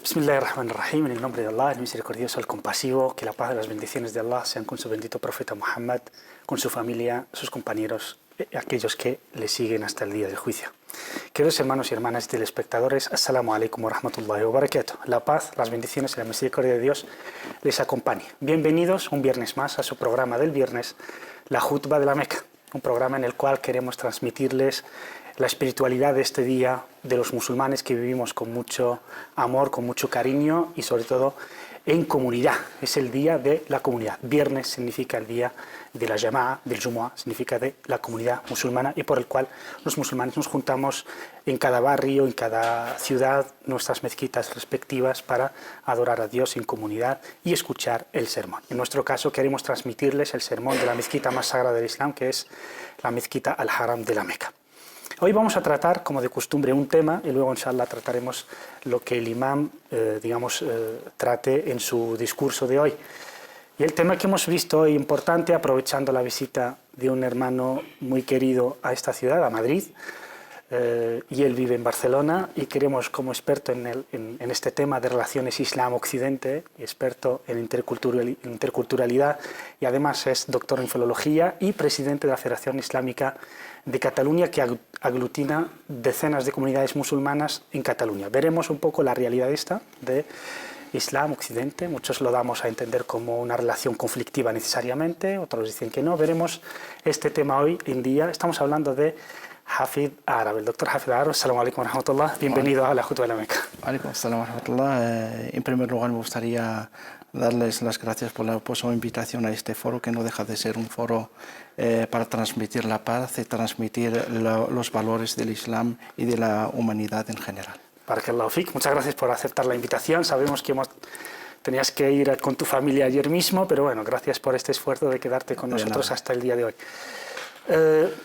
Bismillahirrahmanirrahim, en el nombre de Allah, el misericordioso, el compasivo, que la paz y las bendiciones de Allah sean con su bendito profeta Muhammad, con su familia, sus compañeros, aquellos que le siguen hasta el día del juicio. Queridos hermanos y hermanas telespectadores, Assalamu alaikum wa rahmatullahi wa barakatuh. La paz, las bendiciones y la misericordia de Dios les acompañe. Bienvenidos un viernes más a su programa del viernes, la Jutba de la Meca, un programa en el cual queremos transmitirles la espiritualidad de este día de los musulmanes que vivimos con mucho amor, con mucho cariño y sobre todo en comunidad. Es el día de la comunidad. Viernes significa el día de la Jama'a, del Jumu'ah, significa de la comunidad musulmana y por el cual los musulmanes nos juntamos en cada barrio, en cada ciudad, nuestras mezquitas respectivas para adorar a Dios en comunidad y escuchar el sermón. En nuestro caso queremos transmitirles el sermón de la mezquita más sagrada del Islam, que es la mezquita Al-Haram de la Meca. Hoy vamos a tratar, como de costumbre, un tema y luego, inshallah, trataremos lo que el imam, trate en su discurso de hoy. Y el tema que hemos visto hoy, importante, aprovechando la visita de un hermano muy querido a esta ciudad, a Madrid, y él vive en Barcelona, y queremos, como experto en este tema de relaciones Islam-Occidente, experto en interculturalidad, y además es doctor en filología y presidente de la Federación Islámica de Cataluña, que aglutina decenas de comunidades musulmanas en Cataluña. Veremos un poco la realidad esta de Islam-Occidente. Muchos lo damos a entender como una relación conflictiva necesariamente, otros dicen que no. Veremos este tema hoy en día. Estamos hablando de Hafid Arab, el doctor Hafid Arab. Assalamu alaikum wa rahmatullah. Bienvenido a la Jutba de la Meca. Alaikum assalam wa rahmatullah. En primer lugar me gustaría darles las gracias por la invitación a este foro, que no deja de ser un foro para transmitir la paz y transmitir los valores del Islam y de la humanidad en general. Barakallahu fik. Muchas gracias por aceptar la invitación. Sabemos que tenías que ir con tu familia ayer mismo, pero bueno, gracias por este esfuerzo de quedarte con nosotros hasta el día de hoy.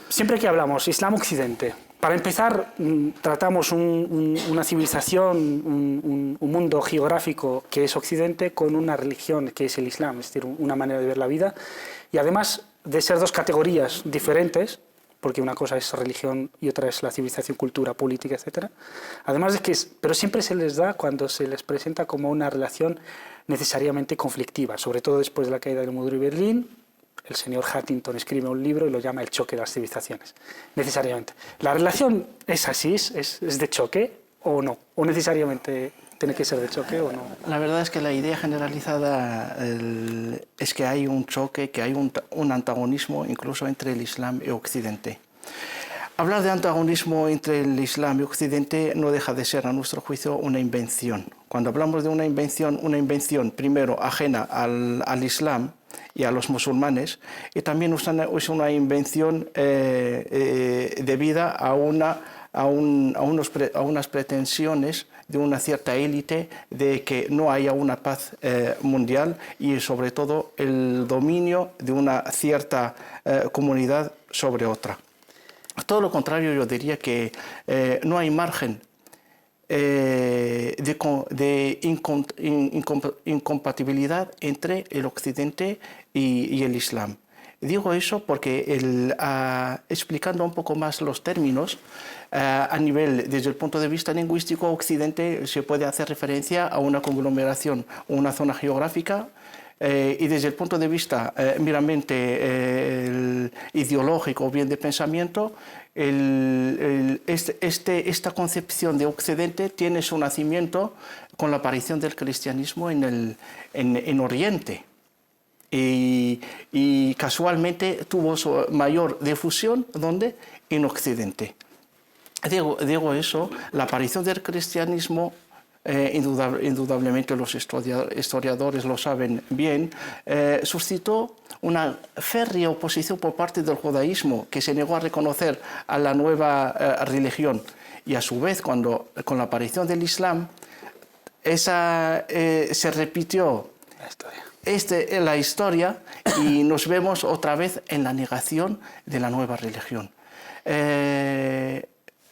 Siempre que hablamos Islam-Occidente, para empezar, tratamos una civilización, un mundo geográfico que es Occidente, con una religión que es el Islam, es decir, una manera de ver la vida, y además de ser dos categorías diferentes, porque una cosa es religión y otra es la civilización, cultura, política, etc. Además de que, pero siempre se les da cuando se les presenta como una relación necesariamente conflictiva, sobre todo después de la caída del muro de Berlín. El señor Huntington escribe un libro y lo llama El choque de las civilizaciones, necesariamente. ¿La relación es así, es de choque o no? ¿O necesariamente tiene que ser de choque o no? La verdad es que la idea generalizada es que hay un choque, que hay un antagonismo incluso entre el Islam y Occidente. Hablar de antagonismo entre el Islam y Occidente no deja de ser, a nuestro juicio, una invención. Cuando hablamos de una invención primero ajena al Islam y a los musulmanes, y también es una invención debida a unas pretensiones de una cierta élite de que no haya una paz mundial y sobre todo el dominio de una cierta comunidad sobre otra. Todo lo contrario, yo diría que no hay margen de incompatibilidad entre el Occidente y el Islam. Digo eso porque explicando un poco más los términos, desde el punto de vista lingüístico, Occidente se puede hacer referencia a una conglomeración, una zona geográfica, y desde el punto de vista meramente ideológico o bien de pensamiento, esta concepción de Occidente tiene su nacimiento con la aparición del cristianismo en Oriente. Y casualmente tuvo su mayor difusión, ¿dónde? En Occidente. Digo eso, la aparición del cristianismo, indudablemente los historiadores lo saben bien, suscitó una férrea oposición por parte del judaísmo, que se negó a reconocer a la nueva religión. Y a su vez, con la aparición del Islam, se repitió la historia y nos vemos otra vez en la negación de la nueva religión.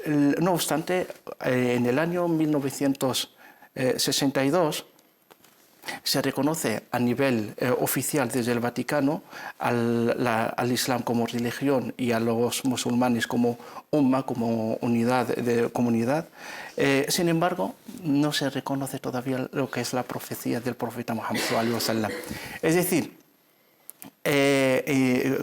No obstante, en el año 1962 se reconoce a nivel oficial desde el Vaticano al Islam como religión y a los musulmanes como umma, como unidad de comunidad. Sin embargo, no se reconoce todavía lo que es la profecía del profeta Muhammad sallallahu alaihi wasallam. Es decir,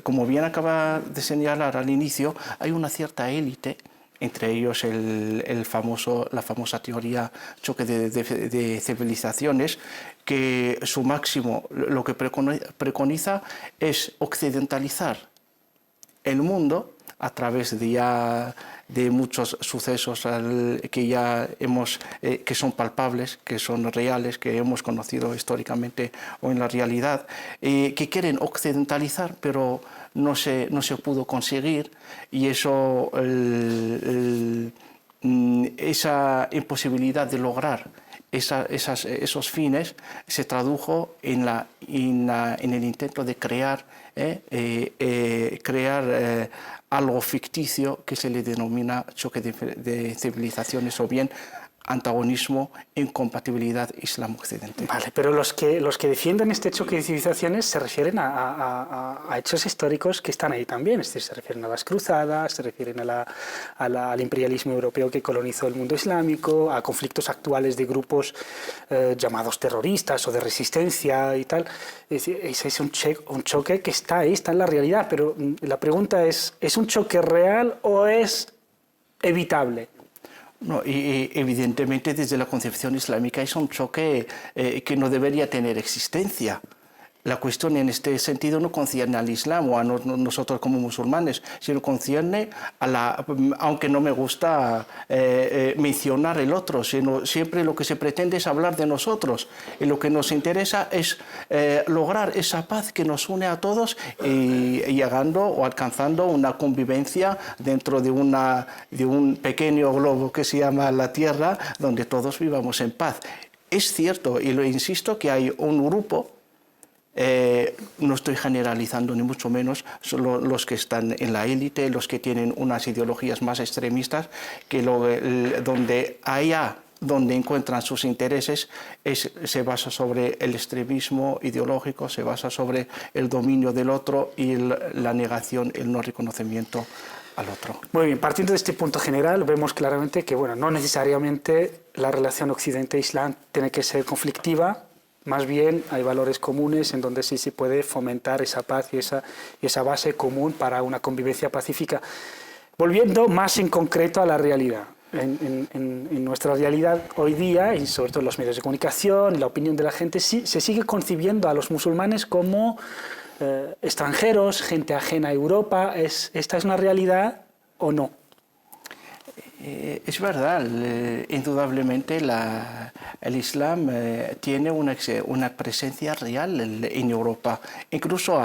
como bien acaba de señalar al inicio, hay una cierta élite, entre ellos la famosa teoría choque de civilizaciones, que su máximo lo que preconiza es occidentalizar el mundo a través de muchos sucesos que son palpables, que son reales, que hemos conocido históricamente o en la realidad, que quieren occidentalizar, pero no se pudo conseguir, y esa imposibilidad de lograr esos fines se tradujo en el intento de crear algo ficticio que se le denomina choque de civilizaciones, o bien antagonismo, incompatibilidad islam-occidente. Vale, pero los que defienden este choque de civilizaciones se refieren a hechos históricos que están ahí también, es decir, se refieren a las cruzadas, se refieren al imperialismo europeo que colonizó el mundo islámico, a conflictos actuales de grupos llamados terroristas o de resistencia y tal. Es decir, es un choque que está ahí, está en la realidad, pero la pregunta ¿es un choque real o es evitable? No, y evidentemente desde la concepción islámica es un choque que no debería tener existencia. La cuestión en este sentido no concierne al Islam o a nosotros como musulmanes, sino concierne aunque no me gusta mencionar el otro, sino siempre lo que se pretende es hablar de nosotros. Y lo que nos interesa es lograr esa paz que nos une a todos y llegando o alcanzando una convivencia dentro de un pequeño globo que se llama la Tierra, donde todos vivamos en paz. Es cierto, y lo insisto, que hay un grupo, no estoy generalizando ni mucho menos, son los que están en la élite, los que tienen unas ideologías más extremistas, que donde encuentran sus intereses se basa sobre el extremismo ideológico, se basa sobre el dominio del otro y la negación, el no reconocimiento al otro. Muy bien, partiendo de este punto general, vemos claramente que no necesariamente la relación Occidente-Islam tiene que ser conflictiva. Más bien hay valores comunes en donde sí se puede fomentar esa paz y esa base común para una convivencia pacífica. Volviendo más en concreto a la realidad. En nuestra realidad hoy día, y sobre todo en los medios de comunicación, la opinión de la gente, sí, se sigue concibiendo a los musulmanes como extranjeros, gente ajena a Europa. ¿Esta es una realidad o no? Es verdad, indudablemente el Islam tiene una presencia real en Europa. Incluso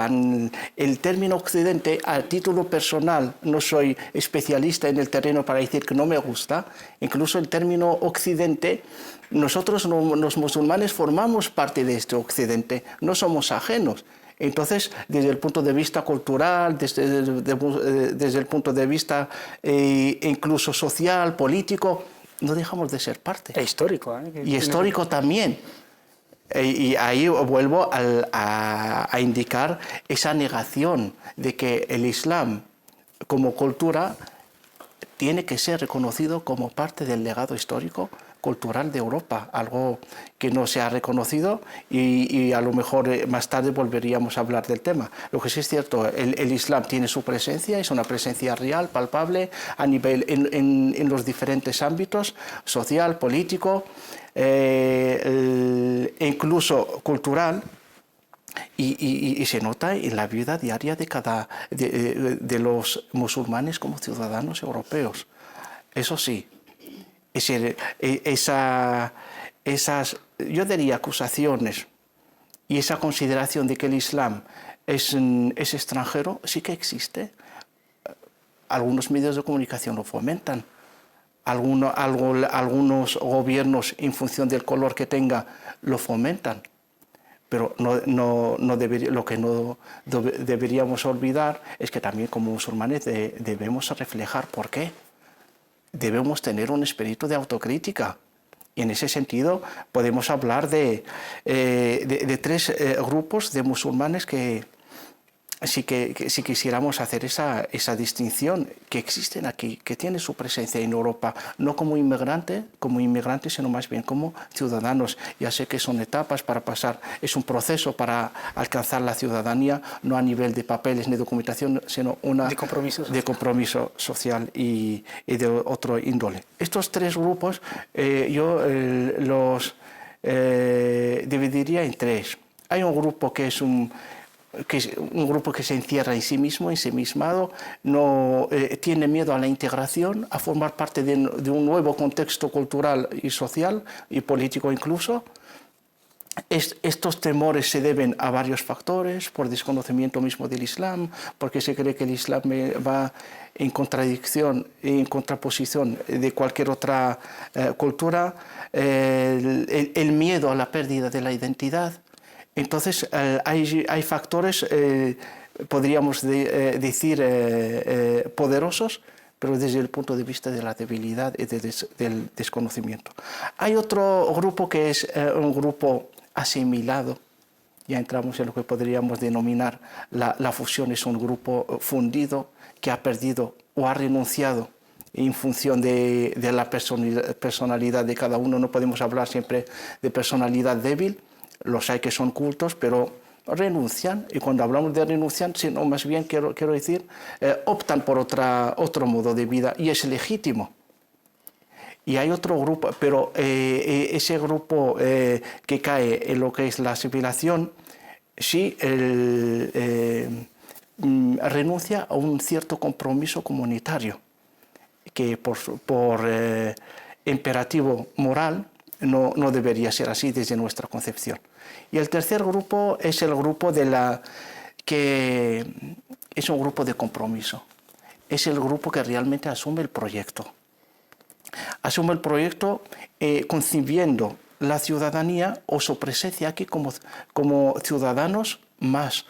el término Occidente, a título personal, no soy especialista en el terreno para decir que no me gusta, incluso el término Occidente, nosotros los musulmanes formamos parte de este Occidente, no somos ajenos. Entonces, desde el punto de vista cultural, desde el punto de vista incluso social, político, no dejamos de ser parte. E histórico. Y histórico también. Y ahí vuelvo a indicar esa negación de que el Islam como cultura tiene que ser reconocido como parte del legado histórico cultural de Europa, algo que no se ha reconocido y a lo mejor más tarde volveríamos a hablar del tema. Lo que sí es cierto, el Islam tiene su presencia, es una presencia real, palpable, a nivel en los diferentes ámbitos, social, político, incluso cultural, y se nota en la vida diaria de los musulmanes como ciudadanos europeos. Eso sí. Es decir, esas, yo diría, acusaciones y esa consideración de que el Islam es extranjero, sí que existe. Algunos medios de comunicación lo fomentan. Algunos gobiernos, en función del color que tenga, lo fomentan. Pero lo que no deberíamos olvidar es que también como musulmanes debemos reflejar por qué. Debemos tener un espíritu de autocrítica. Y en ese sentido podemos hablar de tres grupos de musulmanes que si quisiéramos hacer esa distinción, que existen aquí, que tienen su presencia en Europa, no como inmigrantes, sino más bien como ciudadanos. Ya sé que son etapas para pasar, es un proceso para alcanzar la ciudadanía, no a nivel de papeles ni documentación, sino de compromiso social y de otro índole. Estos tres grupos yo los dividiría en tres. Hay un grupo que es un grupo que se encierra en sí mismo, ensimismado, no tiene miedo a la integración, a formar parte de un nuevo contexto cultural y social y político incluso. Estos temores se deben a varios factores, por desconocimiento mismo del Islam, porque se cree que el Islam va en contradicción, en contraposición de cualquier otra cultura, el miedo a la pérdida de la identidad. Entonces hay factores, podríamos decir, poderosos, pero desde el punto de vista de la debilidad y del desconocimiento. Hay otro grupo que es un grupo asimilado. Ya entramos en lo que podríamos denominar la fusión. Es un grupo fundido que ha perdido o ha renunciado en función de la personalidad de cada uno. No podemos hablar siempre de personalidad débil. Los hay que son cultos, pero renuncian, y cuando hablamos de renunciar, sino más bien quiero decir, optan por otro modo de vida, y es legítimo. Y hay otro grupo, pero ese grupo que cae en lo que es la asimilación, sí renuncia a un cierto compromiso comunitario, que por imperativo moral no debería ser así desde nuestra concepción. Y el tercer grupo es el grupo que es un grupo de compromiso. Es el grupo que realmente asume el proyecto. Asume el proyecto concibiendo la ciudadanía o su presencia aquí como ciudadanos más.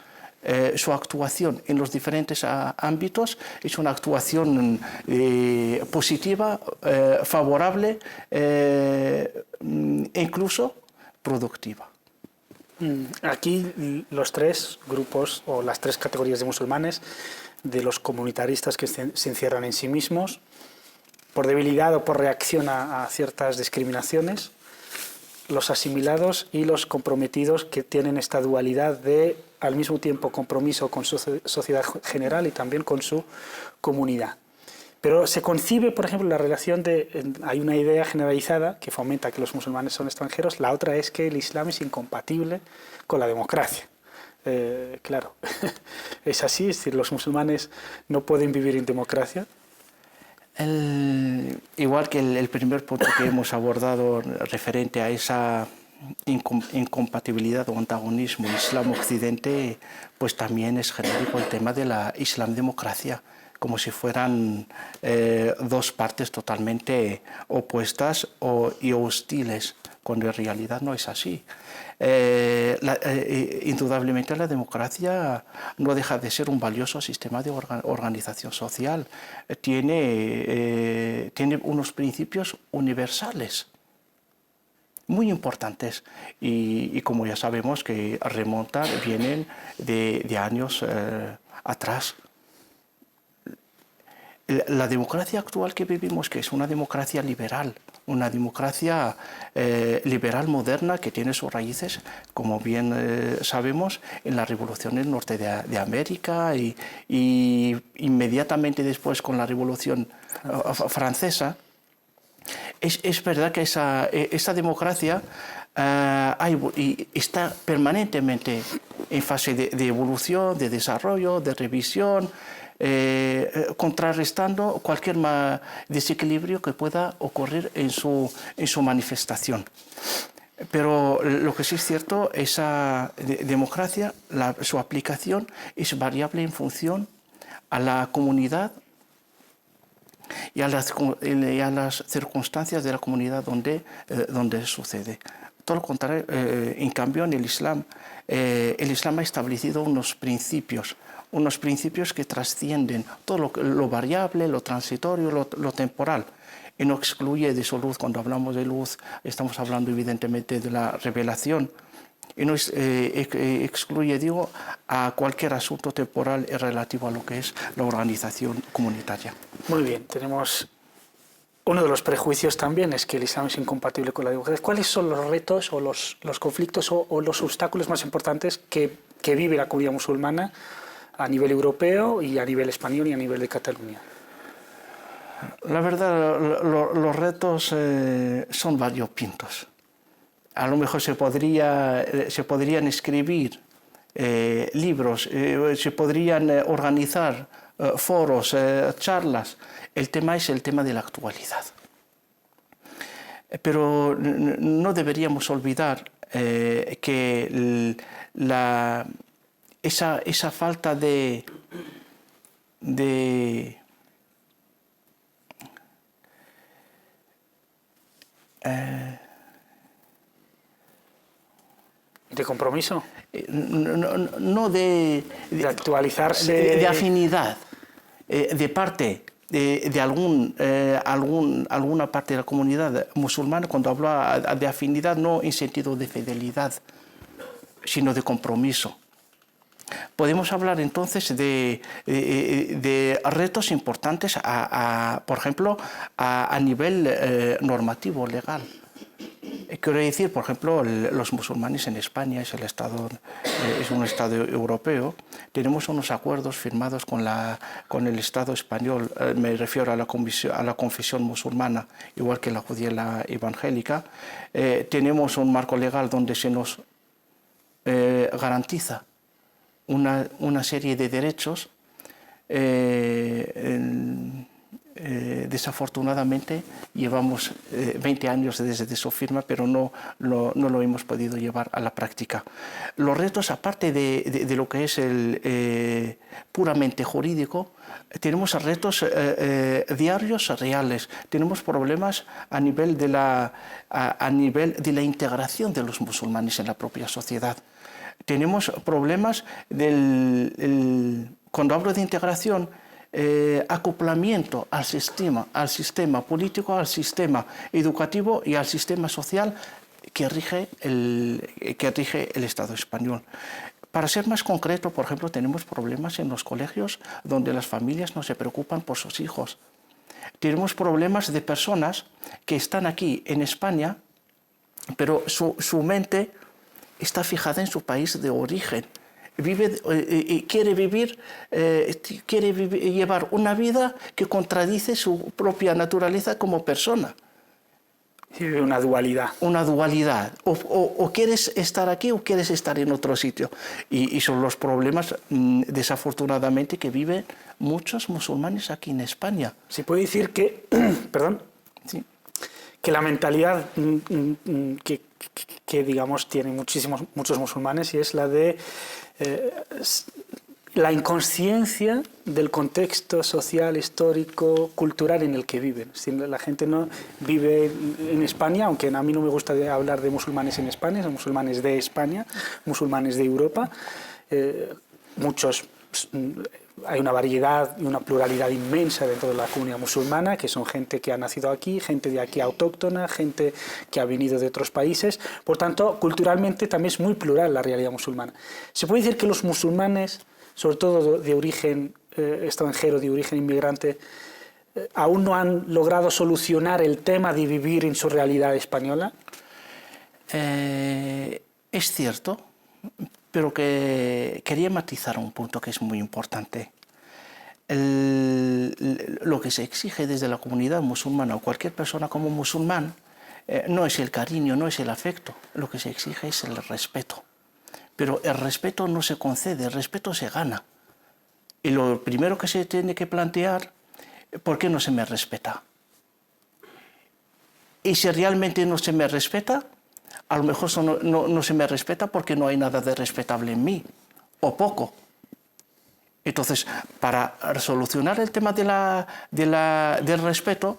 Su actuación en los diferentes ámbitos es una actuación positiva, favorable e incluso productiva. Aquí los tres grupos o las tres categorías de musulmanes, de los comunitaristas que se encierran en sí mismos, por debilidad o por reacción a ciertas discriminaciones, los asimilados y los comprometidos, que tienen esta dualidad de al mismo tiempo compromiso con su sociedad general y también con su comunidad. Pero se concibe, por ejemplo, la relación hay una idea generalizada que fomenta que los musulmanes son extranjeros, la otra es que el Islam es incompatible con la democracia. Claro, es así, es decir, los musulmanes no pueden vivir en democracia. Igual que el primer punto que hemos abordado referente a esa incompatibilidad o antagonismo Islam-Occidente, pues también es genérico el tema de la Islam-democracia, como si fueran dos partes totalmente opuestas y hostiles, cuando en realidad no es así. Indudablemente la democracia no deja de ser un valioso sistema de organización social. Tiene unos principios universales muy importantes y como ya sabemos que vienen de años atrás. La democracia actual que vivimos, que es una democracia liberal, una democracia liberal moderna que tiene sus raíces, como bien sabemos, en la Revolución del Norte de América y inmediatamente después con la Revolución Francesa. Es verdad que esa democracia está permanentemente en fase de evolución, de desarrollo, de revisión, contrarrestando cualquier desequilibrio que pueda ocurrir en su manifestación. Pero lo que sí es cierto, esa democracia, su aplicación es variable en función a la comunidad y a las circunstancias de la comunidad donde sucede. Todo lo contrario, en cambio, en el Islam ha establecido unos principios que trascienden todo lo variable, lo transitorio, lo temporal. Y no excluye de su luz. Cuando hablamos de luz, estamos hablando evidentemente de la revelación. Y no excluye, digo, a cualquier asunto temporal relativo a lo que es la organización comunitaria. Muy bien, tenemos uno de los prejuicios también, es que el Islam es incompatible con la democracia. ¿Cuáles son los retos o los conflictos o los obstáculos más importantes que vive la comunidad musulmana a nivel europeo y a nivel español y a nivel de Cataluña? La verdad, los retos son variopintos. A lo mejor se podrían escribir libros, se podrían organizar foros, charlas. El tema es el tema de la actualidad. Pero no deberíamos olvidar que esa falta de compromiso, no de actualizarse, de afinidad de parte de alguna parte de la comunidad musulmana. Cuando hablo de afinidad, no en sentido de fidelidad, sino de compromiso. Podemos hablar entonces de retos importantes, por ejemplo, a nivel normativo, legal. Quiero decir, por ejemplo, los musulmanes en España es un Estado europeo. Tenemos unos acuerdos firmados con el Estado español, me refiero a la confesión musulmana, igual que la judía y la evangélica. Tenemos un marco legal donde se nos garantiza una serie de derechos. Desafortunadamente llevamos 20 años desde su firma, pero no lo hemos podido llevar a la práctica. Los retos, aparte de lo que es el puramente jurídico, tenemos retos diarios reales. Tenemos problemas a nivel de la integración de los musulmanes en la propia sociedad. Tenemos problemas cuando hablo de integración, acoplamiento al sistema político, al sistema educativo y al sistema social que rige el Estado español. Para ser más concreto, por ejemplo, tenemos problemas en los colegios donde las familias no se preocupan por sus hijos. Tenemos problemas de personas que están aquí en España, pero su mente está fijada en su país de origen. Quiere llevar una vida que contradice su propia naturaleza como persona. Una dualidad. Una dualidad. O quieres estar aquí o quieres estar en otro sitio. Y son los problemas, desafortunadamente, que viven muchos musulmanes aquí en España. Se puede decir que, perdón, sí, que la mentalidad que digamos tienen muchos musulmanes, y es la de la inconsciencia del contexto social, histórico, cultural en el que viven. Si la gente no vive en España, aunque a mí no me gusta hablar de musulmanes en España, son musulmanes de España, musulmanes de Europa, hay una variedad y una pluralidad inmensa dentro de la comunidad musulmana, que son gente que ha nacido aquí, gente de aquí autóctona, gente que ha venido de otros países. Por tanto, culturalmente también es muy plural la realidad musulmana. Se puede decir que los musulmanes, sobre todo de origen extranjero, de origen inmigrante, aún no han logrado solucionar el tema de vivir en su realidad española. Es cierto, pero que quería matizar un punto que es muy importante. Lo que se exige desde la comunidad musulmana o cualquier persona como musulmán no es el cariño, no es el afecto. Lo que se exige es el respeto. Pero el respeto no se concede, el respeto se gana. Y lo primero que se tiene que plantear, ¿por qué no se me respeta? Y si realmente no se me respeta, a lo mejor no se me respeta porque no hay nada de respetable en mí, o poco. Entonces, para solucionar el tema del respeto,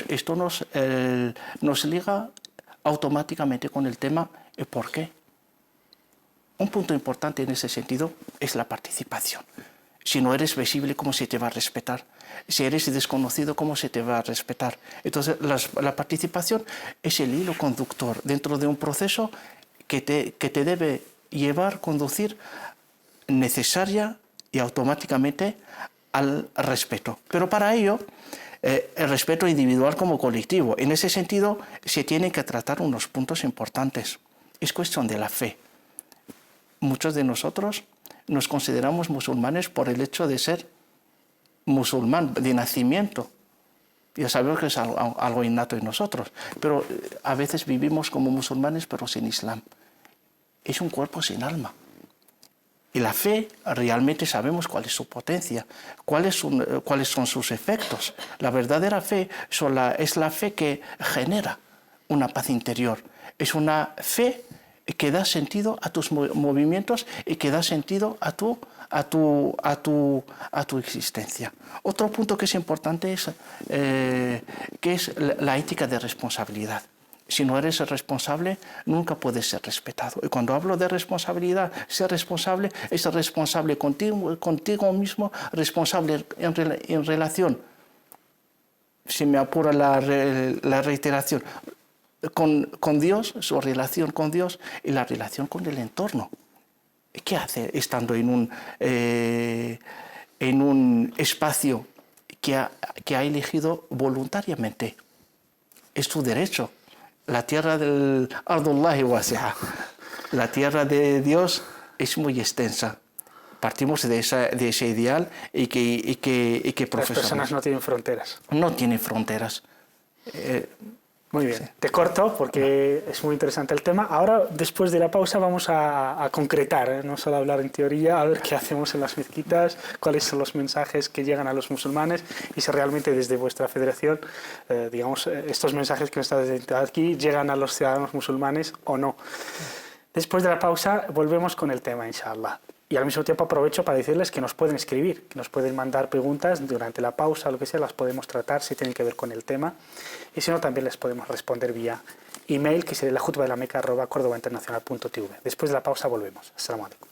esto nos liga automáticamente con el tema ¿por qué? Un punto importante en ese sentido es la participación. Si no eres visible, ¿cómo se te va a respetar? Si eres desconocido, ¿cómo se te va a respetar? Entonces, la participación es el hilo conductor dentro de un proceso que te debe conducir necesaria y automáticamente al respeto. Pero para ello, el respeto individual como colectivo. En ese sentido, se tienen que tratar unos puntos importantes. Es cuestión de la fe. Muchos de nosotros nos consideramos musulmanes por el hecho de ser musulmán de nacimiento. Ya sabemos que es algo innato en nosotros, pero a veces vivimos como musulmanes pero sin Islam. Es un cuerpo sin alma. Y la fe, realmente sabemos cuál es su potencia, cuáles son sus efectos. La verdadera fe es la fe que genera una paz interior. Es una fe que da sentido a tus movimientos y que da sentido a tu existencia. Otro punto que es importante es la ética de responsabilidad. Si no eres responsable, nunca puedes ser respetado. Y cuando hablo de responsabilidad, ser responsable es ser responsable contigo mismo, responsable en relación, si me apura la reiteración, con Dios, su relación con Dios y la relación con el entorno. ¿Qué hace estando en un espacio que ha elegido voluntariamente? Es tu derecho. La tierra del Ardullahi wasi'a. La tierra de Dios es muy extensa. Partimos de ese ideal y que Las personas no tienen fronteras. No tienen fronteras. Muy bien, te corto porque es muy interesante el tema. Ahora, después de la pausa, vamos a concretar, no solo hablar en teoría, a ver qué hacemos en las mezquitas, cuáles son los mensajes que llegan a los musulmanes y si realmente desde vuestra federación, estos mensajes que nos está diciendo aquí llegan a los ciudadanos musulmanes o no. Después de la pausa, volvemos con el tema, inshallah. Y al mismo tiempo aprovecho para decirles que nos pueden escribir, que nos pueden mandar preguntas durante la pausa o lo que sea, las podemos tratar si tienen que ver con el tema. Y si no, también les podemos responder vía email, que sería la khutbadelameka@cordobainternacional.tv. Después de la pausa volvemos. As-salamu alaykum.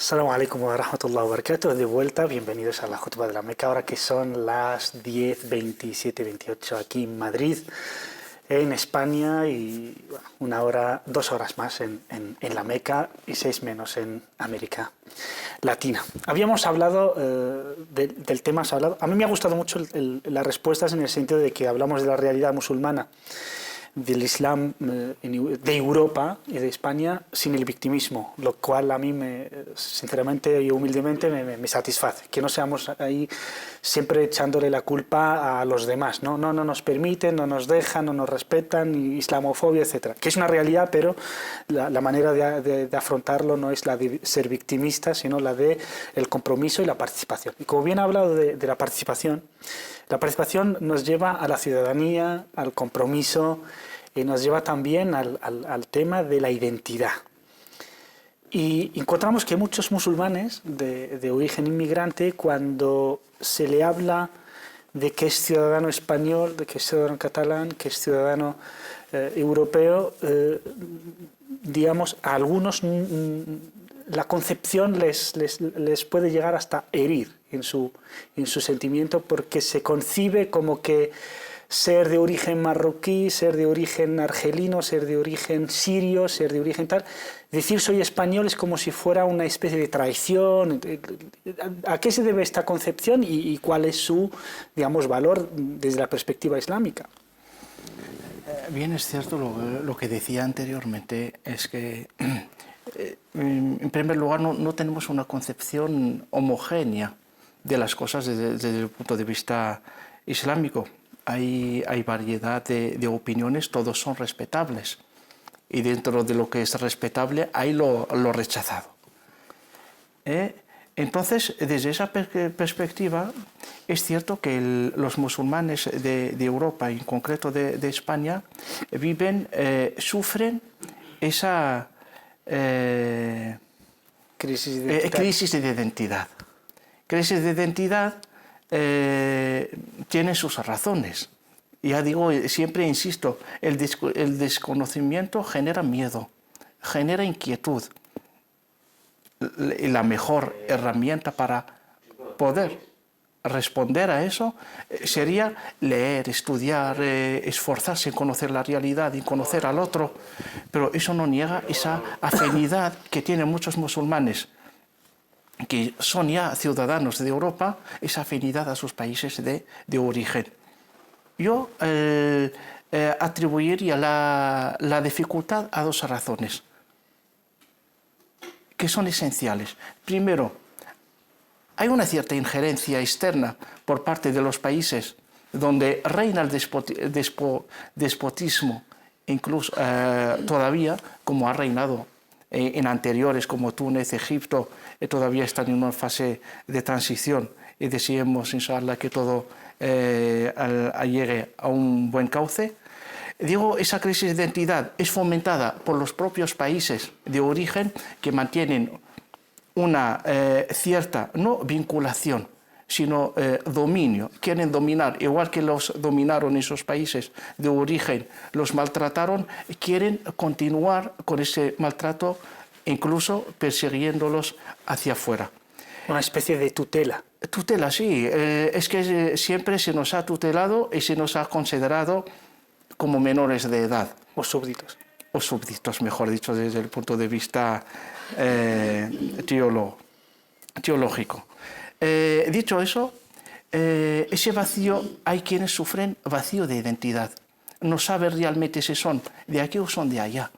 Assalamu alaikum wa rahmatullahi wa barakatuh. De vuelta, bienvenidos a la Jutba de la Meca, ahora que son las 10:27, 28 aquí en Madrid, en España, y bueno, 2 horas más en la Meca y 6 menos en América Latina. Habíamos hablado del tema, a mí me ha gustado mucho las respuestas en el sentido de que hablamos de la realidad musulmana del Islam de Europa y de España sin el victimismo, lo cual a mí sinceramente y humildemente me satisface, que no seamos ahí siempre echándole la culpa a los demás, no nos permiten, no nos dejan, no nos respetan, islamofobia, etc. Que es una realidad, pero la manera de afrontarlo no es la de ser victimista, sino la de el compromiso y la participación. Y como bien ha hablado de la participación nos lleva a la ciudadanía, al compromiso, y nos lleva también al tema de la identidad. Y encontramos que muchos musulmanes de origen inmigrante, cuando se le habla de que es ciudadano español, de que es ciudadano catalán, que es ciudadano europeo, digamos, a algunos la concepción les puede llegar hasta herir en su sentimiento, porque se concibe como que ser de origen marroquí, ser de origen argelino, ser de origen sirio, ser de origen tal, decir soy español es como si fuera una especie de traición. ¿A qué se debe esta concepción y cuál es su, digamos, valor desde la perspectiva islámica? Bien, es cierto lo que decía anteriormente, es que en primer lugar no tenemos una concepción homogénea de las cosas desde el punto de vista islámico. Hay variedad de opiniones, todos son respetables, y dentro de lo que es respetable hay lo rechazado. Entonces, desde esa perspectiva, es cierto que los musulmanes de Europa, en concreto de España, sufren esa crisis de identidad. Crisis de identidad tiene sus razones. Ya digo, siempre insisto, el desconocimiento genera miedo, genera inquietud. Y la mejor herramienta para poder responder a eso sería leer, estudiar, esforzarse en conocer la realidad y conocer al otro, pero eso no niega esa afinidad que tienen muchos musulmanes que son ya ciudadanos de Europa, esa afinidad a sus países de origen. Yo atribuiría la dificultad a 2 razones que son esenciales. Primero, hay una cierta injerencia externa por parte de los países donde reina el despotismo, incluso todavía, como ha reinado en anteriores, como Túnez, Egipto, todavía están en una fase de transición, y deseemos, inshallah, que todo llegue a un buen cauce. Digo, esa crisis de identidad es fomentada por los propios países de origen, que mantienen una cierta, no vinculación, sino dominio. Quieren dominar, igual que los dominaron esos países de origen, los maltrataron, quieren continuar con ese maltrato, incluso persiguiéndolos hacia afuera. Una especie de tutela. Tutela, sí. Es que siempre se nos ha tutelado y se nos ha considerado como menores de edad. O súbditos. O súbditos, mejor dicho, desde el punto de vista teológico. Dicho eso, ese vacío, hay quienes sufren vacío de identidad. No saben realmente si son de aquí o son de allá.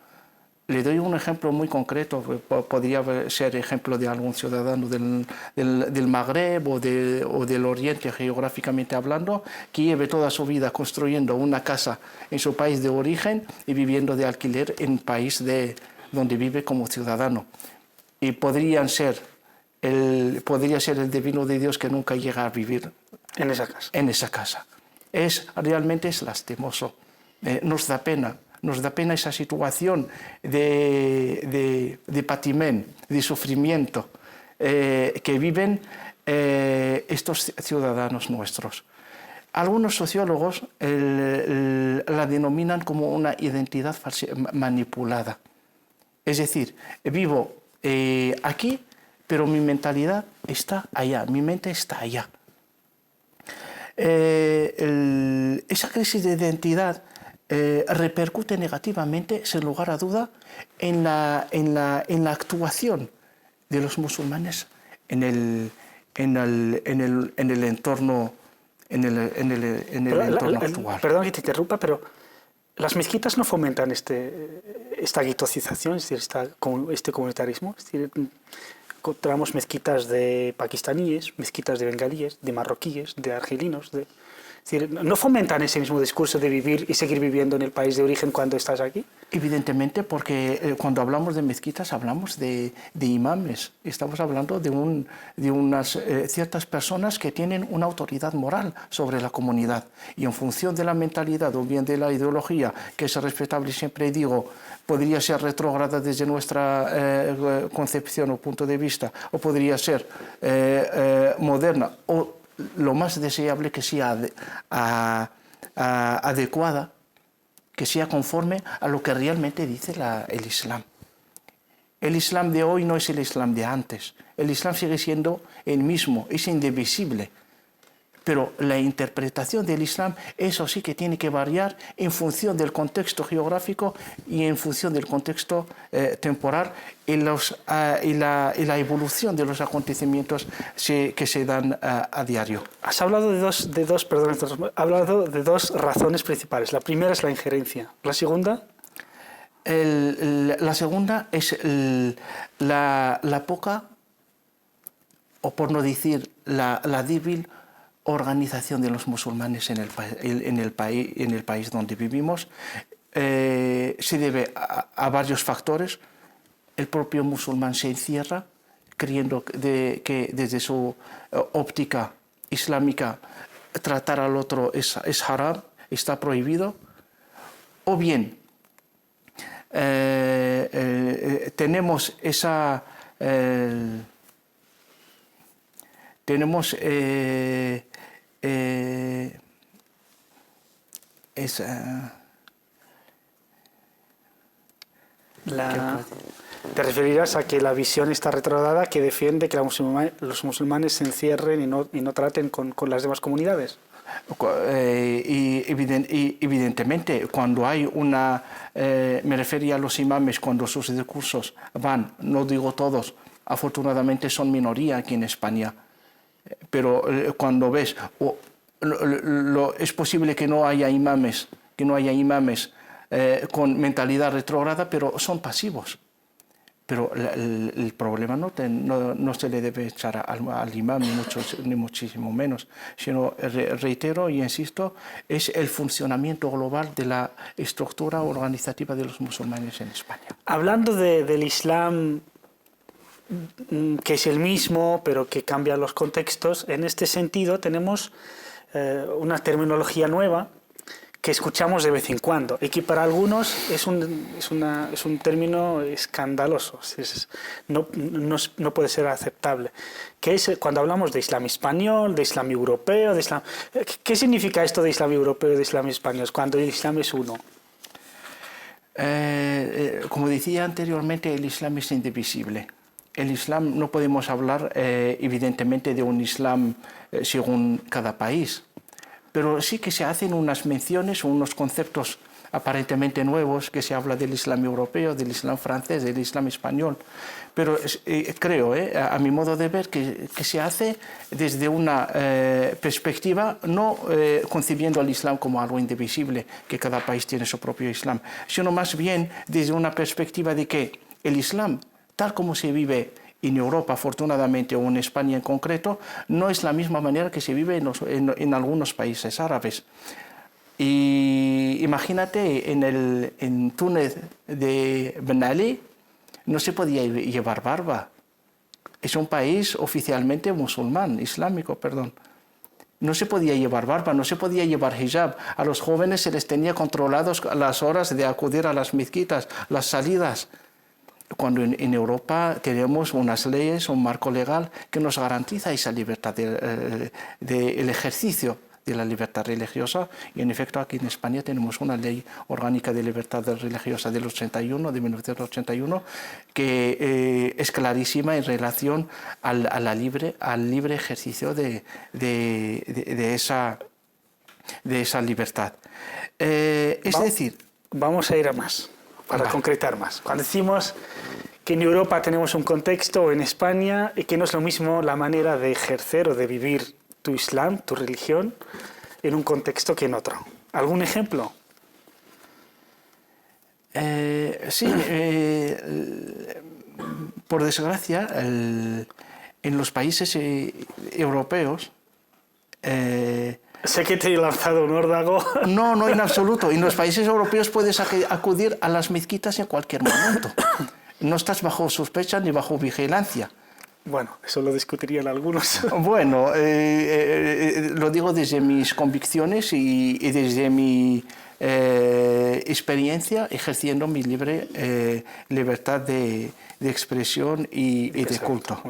Le doy un ejemplo muy concreto, podría ser ejemplo de algún ciudadano del Magreb o del Oriente, geográficamente hablando, que lleve toda su vida construyendo una casa en su país de origen y viviendo de alquiler en el país donde vive como ciudadano. Y podría ser el divino de Dios que nunca llega a vivir en esa casa. Realmente es lastimoso. Nos da pena. Nos da pena esa situación de patiment, de sufrimiento que viven estos ciudadanos nuestros. Algunos sociólogos la denominan como una identidad manipulada. Es decir, vivo aquí, pero mi mentalidad está allá, mi mente está allá. Esa crisis de identidad repercute negativamente, sin lugar a duda, en la actuación de los musulmanes en el entorno, actual. Perdón que te interrumpa, pero las mezquitas no fomentan esta guetocización, es decir, este comunitarismo. Es decir, encontramos mezquitas de pakistaníes, mezquitas de bengalíes, de marroquíes, de argelinos. Es decir, ¿no fomentan ese mismo discurso de vivir y seguir viviendo en el país de origen cuando estás aquí? Evidentemente, porque cuando hablamos de mezquitas hablamos de imames. Estamos hablando de unas ciertas personas que tienen una autoridad moral sobre la comunidad. Y en función de la mentalidad o bien de la ideología, que es respetable, siempre digo, podría ser retrógrada desde nuestra concepción o punto de vista, o podría ser moderna, o lo más deseable que sea adecuada, que sea conforme a lo que realmente dice el Islam. El Islam de hoy no es el Islam de antes. El Islam sigue siendo el mismo, es indivisible. Pero la interpretación del Islam, eso sí que tiene que variar en función del contexto geográfico y en función del contexto temporal y la evolución de los acontecimientos que se dan a diario. Has hablado has hablado de dos razones principales. La primera es la injerencia. ¿La segunda? La segunda es la poca, o por no decir la débil, organización de los musulmanes en el país donde vivimos. Se debe a varios factores. El propio musulmán se encierra creyendo que desde su óptica islámica tratar al otro es haram, está prohibido. O bien tenemos esa... Te referirás a que la visión está retrógrada que defiende que los musulmanes se encierren y no traten con las demás comunidades. Y evidentemente, cuando hay me refería a los imames, cuando sus discursos van, no digo todos, afortunadamente son minoría aquí en España, pero cuando ves, es posible que no haya imames con mentalidad retrógrada, pero son pasivos. Pero el problema no se le debe echar al imam, ni muchísimo menos, sino, reitero y insisto, es el funcionamiento global de la estructura organizativa de los musulmanes en España. Hablando del Islam, que es el mismo, pero que cambia los contextos, en este sentido tenemos una terminología nueva que escuchamos de vez en cuando y que para algunos es un término escandaloso, no puede ser aceptable, que es cuando hablamos de Islam español, de Islam europeo, de Islam... ¿Qué significa esto de Islam europeo y de Islam español cuando el Islam es uno? Como decía anteriormente, el Islam es indivisible. El Islam no podemos hablar evidentemente de un Islam según cada país, pero sí que se hacen unas menciones o unos conceptos aparentemente nuevos, que se habla del Islam europeo, del Islam francés, del Islam español. Pero creo, a mi modo de ver, que se hace desde una perspectiva no concibiendo al Islam como algo indivisible, que cada país tiene su propio Islam, sino más bien desde una perspectiva de que el Islam, tal como se vive en Europa, afortunadamente, o en España en concreto, no es la misma manera que se vive en algunos países árabes. Y imagínate, en Túnez de Ben Ali no se podía llevar barba. Es un país oficialmente musulmán, islámico, perdón. No se podía llevar barba, no se podía llevar hijab. A los jóvenes se les tenía controlados las horas de acudir a las mezquitas, las salidas. Cuando en Europa tenemos unas leyes, un marco legal que nos garantiza esa libertad del ejercicio de la libertad religiosa, y en efecto aquí en España tenemos una ley orgánica de libertad religiosa del 81, de 1981, que es clarísima en relación al libre ejercicio de esa libertad. Es decir, vamos a ir a más, para concretar más. Cuando decimos que en Europa tenemos un contexto, o en España, y que no es lo mismo la manera de ejercer o de vivir tu Islam, tu religión, en un contexto que en otro. ¿Algún ejemplo? Sí, por desgracia, en los países europeos... Sé que te he lanzado un órdago. No, en absoluto. En los países europeos puedes acudir a las mezquitas en cualquier momento. No estás bajo sospecha ni bajo vigilancia. Bueno, eso lo discutirían algunos. Bueno, lo digo desde mis convicciones y desde mi experiencia ejerciendo mi libre libertad de expresión y de culto.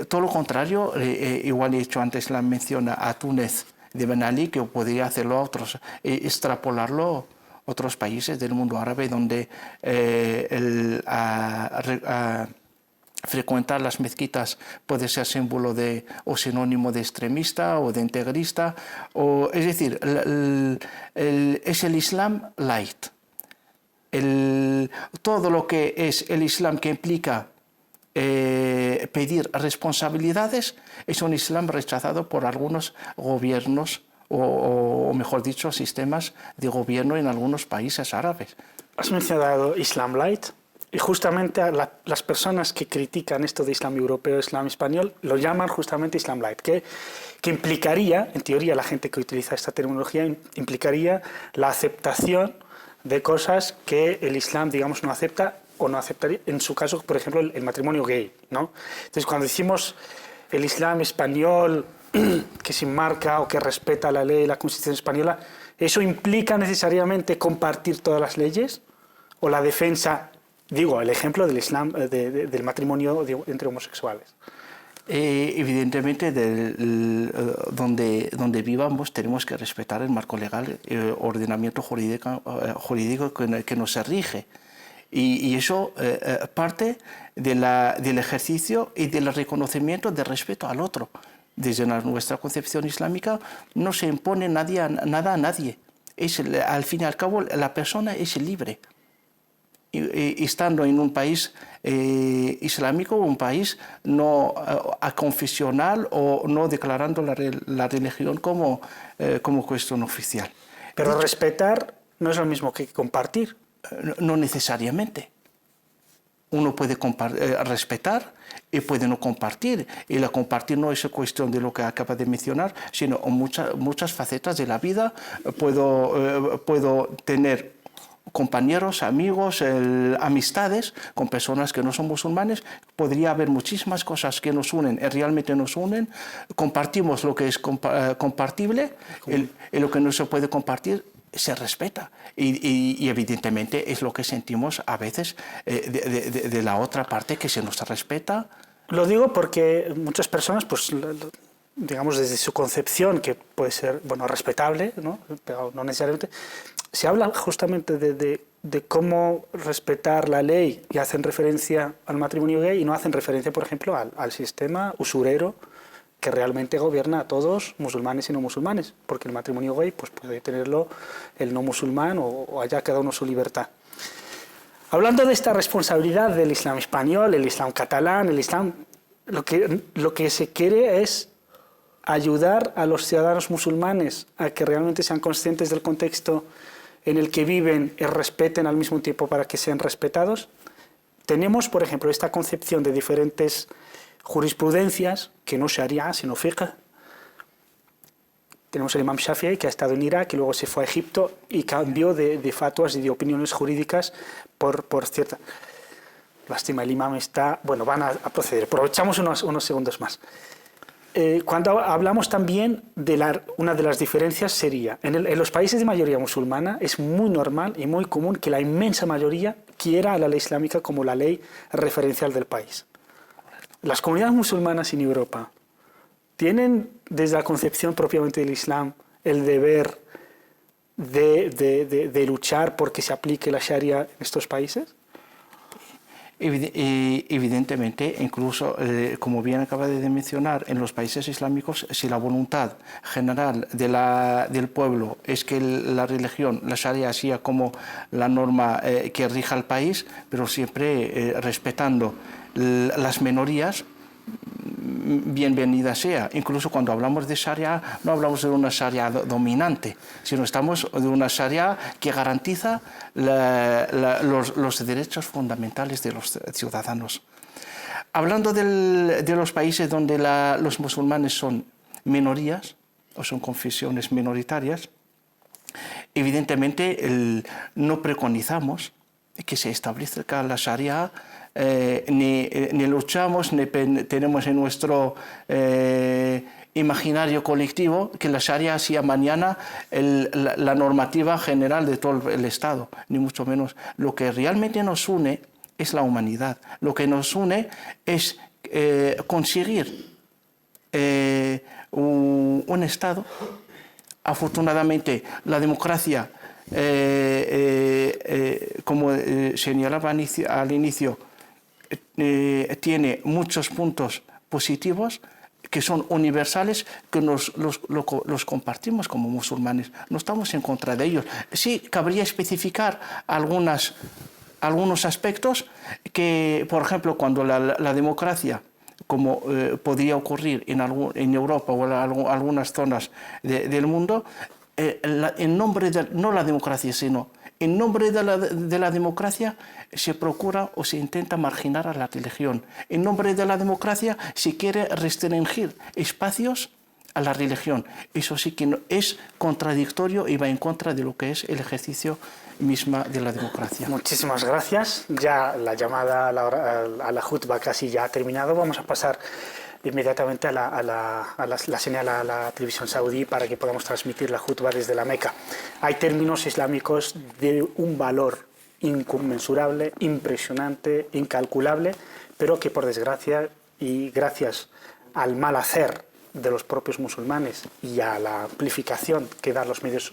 Todo lo contrario, igual he hecho antes la mención a Túnez de Ben Ali, que podría hacerlo a otros, extrapolarlo a otros países del mundo árabe donde frecuentar las mezquitas puede ser símbolo o sinónimo de extremista o de integrista, es decir, es el Islam light. Todo lo que es el Islam que implica pedir responsabilidades es un Islam rechazado por algunos gobiernos o mejor dicho, sistemas de gobierno en algunos países árabes. Has mencionado Islam Light y justamente las personas que critican esto de Islam europeo, Islam español, lo llaman justamente Islam Light, que implicaría, en teoría la gente que utiliza esta terminología, implicaría la aceptación de cosas que el Islam, digamos, no acepta o no aceptaría, en su caso, por ejemplo, el matrimonio gay, ¿no? Entonces, cuando decimos el Islam español que se enmarca o que respeta la ley, la Constitución española, ¿eso implica necesariamente compartir todas las leyes? ¿O la defensa, digo, el ejemplo del Islam, del matrimonio entre homosexuales? Evidentemente, donde vivamos tenemos que respetar el marco legal, el ordenamiento jurídico que nos rige. Y eso parte del ejercicio y del reconocimiento del respeto al otro. Desde nuestra concepción islámica no se impone nada a nadie. Al fin y al cabo, la persona es libre. Y estando en un país islámico, un país no aconfesional o no declarando la religión como cuestión oficial. Pero respetar no es lo mismo que compartir. No necesariamente. Uno puede respetar y puede no compartir. Y la compartir no es cuestión de lo que acaba de mencionar, sino muchas facetas de la vida. Puedo tener compañeros, amigos, amistades con personas que no son musulmanes. Podría haber muchísimas cosas que nos unen, realmente nos unen. Compartimos lo que es compartible y lo que no se puede compartir se respeta y evidentemente es lo que sentimos a veces de la otra parte, que se nos respeta. Lo digo porque muchas personas, pues, digamos, desde su concepción, que puede ser, bueno, respetable, ¿no? Pero no necesariamente, se habla justamente de cómo respetar la ley y hacen referencia al matrimonio gay y no hacen referencia, por ejemplo, al sistema usurero que realmente gobierna a todos, musulmanes y no musulmanes, porque el matrimonio gay pues, puede tenerlo el no musulmán o haya cada uno su libertad. Hablando de esta responsabilidad del Islam español, el Islam catalán, el Islam, lo que se quiere es ayudar a los ciudadanos musulmanes a que realmente sean conscientes del contexto en el que viven y respeten al mismo tiempo para que sean respetados. Tenemos, por ejemplo, esta concepción de diferentes jurisprudencias, que no sharia, sino fiqh. Tenemos el imam Shafi'i, que ha estado en Irak y luego se fue a Egipto y cambió de fatwas y de opiniones jurídicas por cierta... Lástima, el imam está... Bueno, van a proceder. Aprovechamos unos segundos más. Cuando hablamos también de una de las diferencias sería, en los países de mayoría musulmana es muy normal y muy común que la inmensa mayoría quiera a la ley islámica como la ley referencial del país. Las comunidades musulmanas en Europa tienen desde la concepción propiamente del Islam, el deber de luchar porque se aplique la Sharia en estos países? Evidentemente, incluso, como bien acaba de mencionar, en los países islámicos, si la voluntad general del pueblo es que la religión, la Sharia, sea como la norma que rija el país, pero siempre respetando las minorías, bienvenida sea. Incluso cuando hablamos de Sharia, no hablamos de una Sharia dominante, sino estamos de una Sharia que garantiza los derechos fundamentales de los ciudadanos. Hablando de los países donde los musulmanes son minorías o son confesiones minoritarias, evidentemente no preconizamos que se establezca la Sharia. Ni luchamos, ni tenemos en nuestro imaginario colectivo que la Sharia sea mañana la normativa general de todo el Estado, ni mucho menos. Lo que realmente nos une es la humanidad. Lo que nos une es conseguir un Estado. Afortunadamente, la democracia, como señalaba al inicio, tiene muchos puntos positivos que son universales, que los compartimos como musulmanes. No estamos en contra de ellos. Sí, cabría especificar algunos aspectos que, por ejemplo, cuando la democracia, como podría ocurrir en Europa o en algunas zonas del mundo, en nombre de, no la democracia, sino en nombre de la democracia se procura o se intenta marginar a la religión. En nombre de la democracia se quiere restringir espacios a la religión. Eso sí que es contradictorio y va en contra de lo que es el ejercicio misma de la democracia. Muchísimas gracias. Ya la llamada a la jutba casi ya ha terminado. Vamos a pasar inmediatamente a la señal a la televisión saudí para que podamos transmitir la jutba desde la Meca. Hay términos islámicos de un valor inconmensurable, impresionante, incalculable, pero que por desgracia y gracias al mal hacer de los propios musulmanes y a la amplificación que dan los medios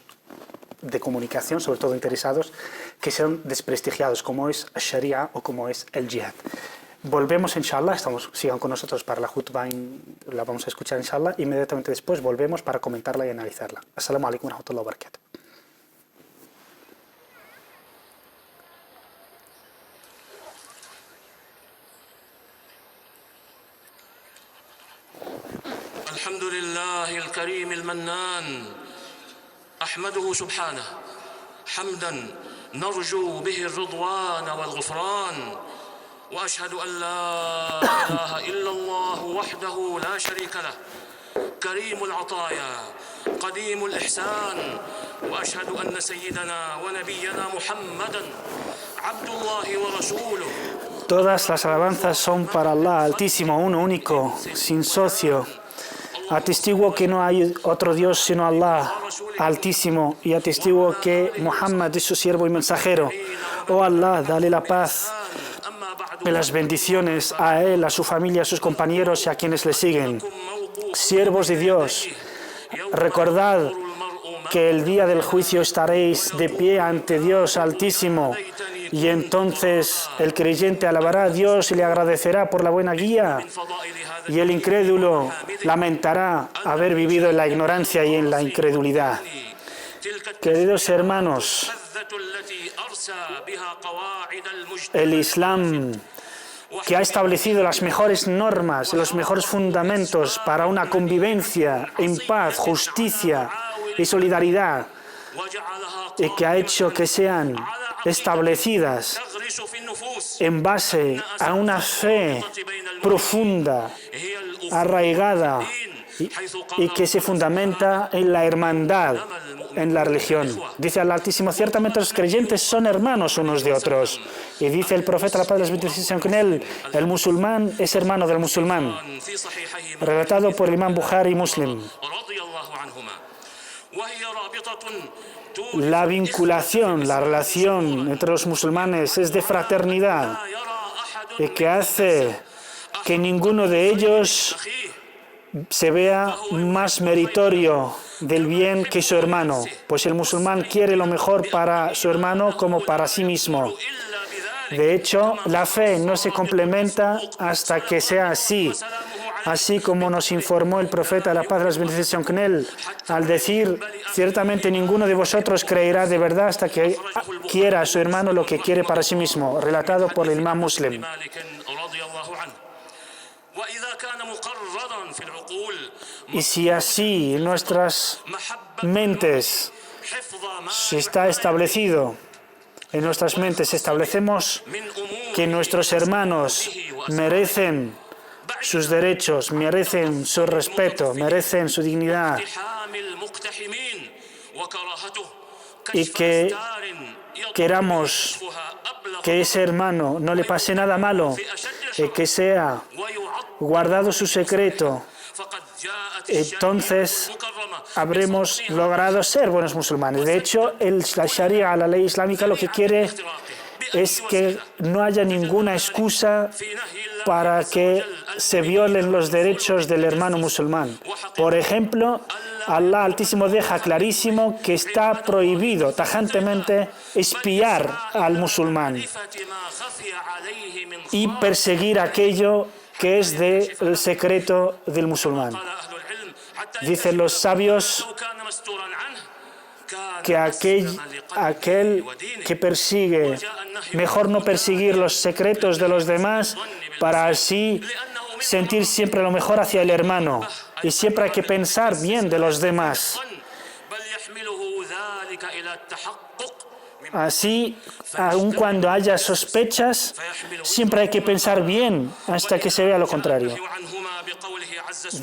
de comunicación, sobre todo interesados, que son desprestigiados, como es el Sharia o como es el Jihad. Volvemos, inshallah, sigan con nosotros para la jutba, la vamos a escuchar, inshallah, inmediatamente después volvemos para comentarla y analizarla. Assalamu alaikum wa rahmatullahi wa barakatuh. الحمد لله الكريم المنان أحمده سبحانه حمدا نرجو به الرضوان والغفران وأشهد أن لا إله إلا الله وحده لا شريك له كريم العطايا قديم الإحسان وأشهد أن سيدنا ونبينا محمدا عبد الله ورسوله. Todas las alabanzas son para Allah Altísimo, uno único, sin socio. Atestiguo que no hay otro Dios sino Allah Altísimo y atestiguo que Muhammad es su siervo y mensajero. Oh Allah, dale la paz y las bendiciones a él, a su familia, a sus compañeros y a quienes le siguen. Siervos de Dios, recordad que el día del juicio estaréis de pie ante Dios Altísimo y entonces el creyente alabará a Dios y le agradecerá por la buena guía y el incrédulo lamentará haber vivido en la ignorancia y en la incredulidad. Queridos hermanos, el Islam, que ha establecido las mejores normas, los mejores fundamentos para una convivencia en paz, justicia y solidaridad, y que ha hecho que sean establecidas en base a una fe profunda, arraigada y que se fundamenta en la hermandad, en la religión. Dice el Altísimo, ciertamente los creyentes son hermanos unos de otros. Y dice el profeta, la paz y las bendiciones sean con él, el musulmán es hermano del musulmán. Relatado por el imán Bukhari y Muslim. La vinculación, la relación entre los musulmanes es de fraternidad y que hace que ninguno de ellos se vea más meritorio del bien que su hermano, pues el musulmán quiere lo mejor para su hermano como para sí mismo. De hecho, la fe no se complementa hasta que sea así, así como nos informó el profeta, la paz y las bendiciones sean con él, al decir: ciertamente ninguno de vosotros creerá de verdad hasta que quiera a su hermano lo que quiere para sí mismo, relatado por el Imam Muslim. Y si así en nuestras mentes se está establecido, en nuestras mentes establecemos que nuestros hermanos merecen sus derechos, merecen su respeto, merecen su dignidad, y que queramos que ese hermano no le pase nada malo, que sea guardado su secreto, entonces habremos logrado ser buenos musulmanes. De hecho, la Sharia, la ley islámica, lo que quiere es que no haya ninguna excusa para que se violen los derechos del hermano musulmán. Por ejemplo, Allah Altísimo deja clarísimo que está prohibido tajantemente espiar al musulmán y perseguir aquello que es del secreto del musulmán. Dicen los sabios que aquel que persigue, mejor no perseguir los secretos de los demás para así sentir siempre lo mejor hacia el hermano. Y siempre hay que pensar bien de los demás. Así, aun cuando haya sospechas, siempre hay que pensar bien hasta que se vea lo contrario.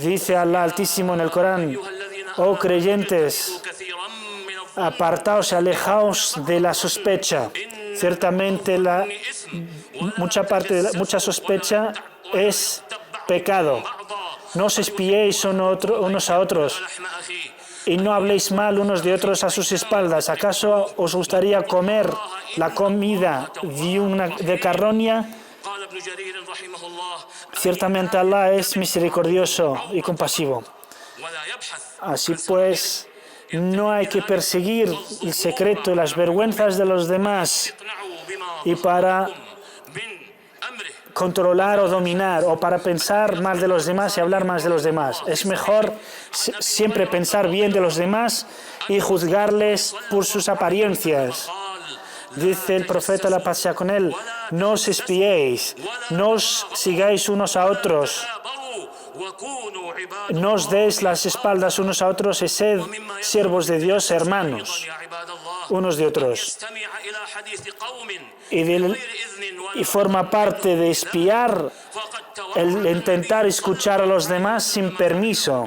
Dice Allah Altísimo en el Corán: oh creyentes, apartaos y alejaos de la sospecha. Ciertamente mucha sospecha es pecado. No os espiéis unos a otros y no habléis mal unos de otros a sus espaldas. ¿Acaso os gustaría comer la comida de carroña? Ciertamente Allah es misericordioso y compasivo. Así pues, no hay que perseguir el secreto y las vergüenzas de los demás y para controlar o dominar o para pensar mal de los demás y hablar más de los demás. Es mejor siempre pensar bien de los demás y juzgarles por sus apariencias. Dice el profeta, la paz sea con él: no os espiéis, no os sigáis unos a otros, no os deis las espaldas unos a otros y sed siervos de Dios, hermanos unos de otros. Y forma parte de espiar el intentar escuchar a los demás sin permiso.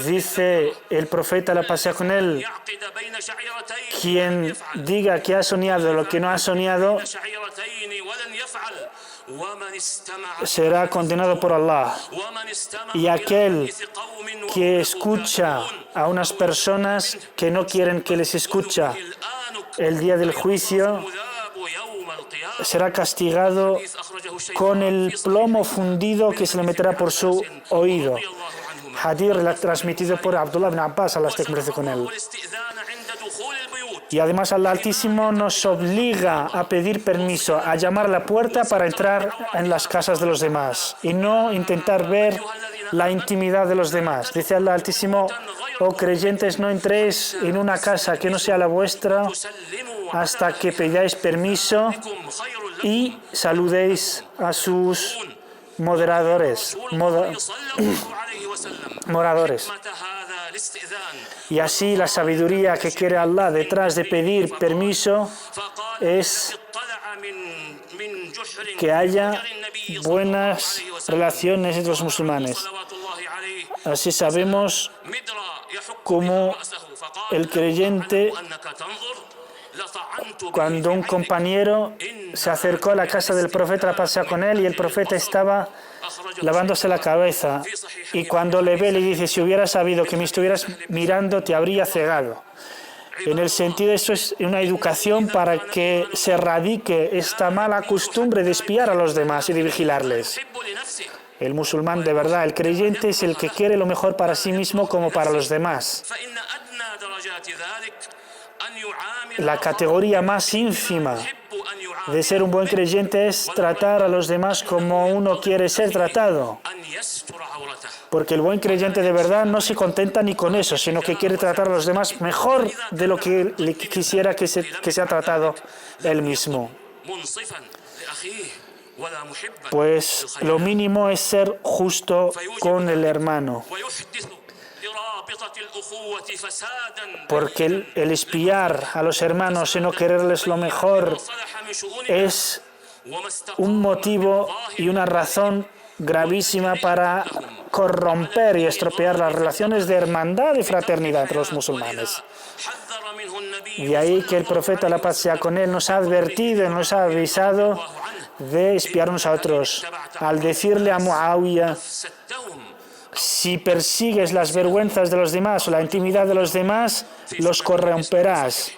Dice el profeta, la paz sea con él: quien diga que ha soñado lo que no ha soñado será condenado por Allah. Y aquel que escucha a unas personas que no quieren que les escucha el día del juicio será castigado con el plomo fundido que se le meterá por su oído. Hadith transmitido por Abdullah ibn Abbas, Allah esté con él. Y además Allah Altísimo nos obliga a pedir permiso, a llamar a la puerta para entrar en las casas de los demás y no intentar ver la intimidad de los demás. Dice Allah Altísimo: oh creyentes, no entréis en una casa que no sea la vuestra hasta que pidáis permiso y saludéis a sus moradores. Y así la sabiduría que quiere Allah detrás de pedir permiso es que haya buenas relaciones entre los musulmanes. Así sabemos cómo el creyente, cuando un compañero se acercó a la casa del profeta, pasó con él y el profeta estaba lavándose la cabeza, y cuando le ve le dice: si hubieras sabido que me estuvieras mirando te habría cegado. En el sentido, eso es una educación para que se erradique esta mala costumbre de espiar a los demás y de vigilarles. El musulmán de verdad, el creyente, es el que quiere lo mejor para sí mismo como para los demás. La categoría más ínfima de ser un buen creyente es tratar a los demás como uno quiere ser tratado. Porque el buen creyente de verdad no se contenta ni con eso, sino que quiere tratar a los demás mejor de lo que le quisiera que sea tratado él mismo. Pues lo mínimo es ser justo con el hermano. Porque el espiar a los hermanos y no quererles lo mejor es un motivo y una razón gravísima para corromper y estropear las relaciones de hermandad y fraternidad entre los musulmanes. De ahí que el profeta, la paz sea con él, nos ha advertido, nos ha avisado de espiarnos a otros. Al decirle a Muawiyah: si persigues las vergüenzas de los demás o la intimidad de los demás, los corromperás.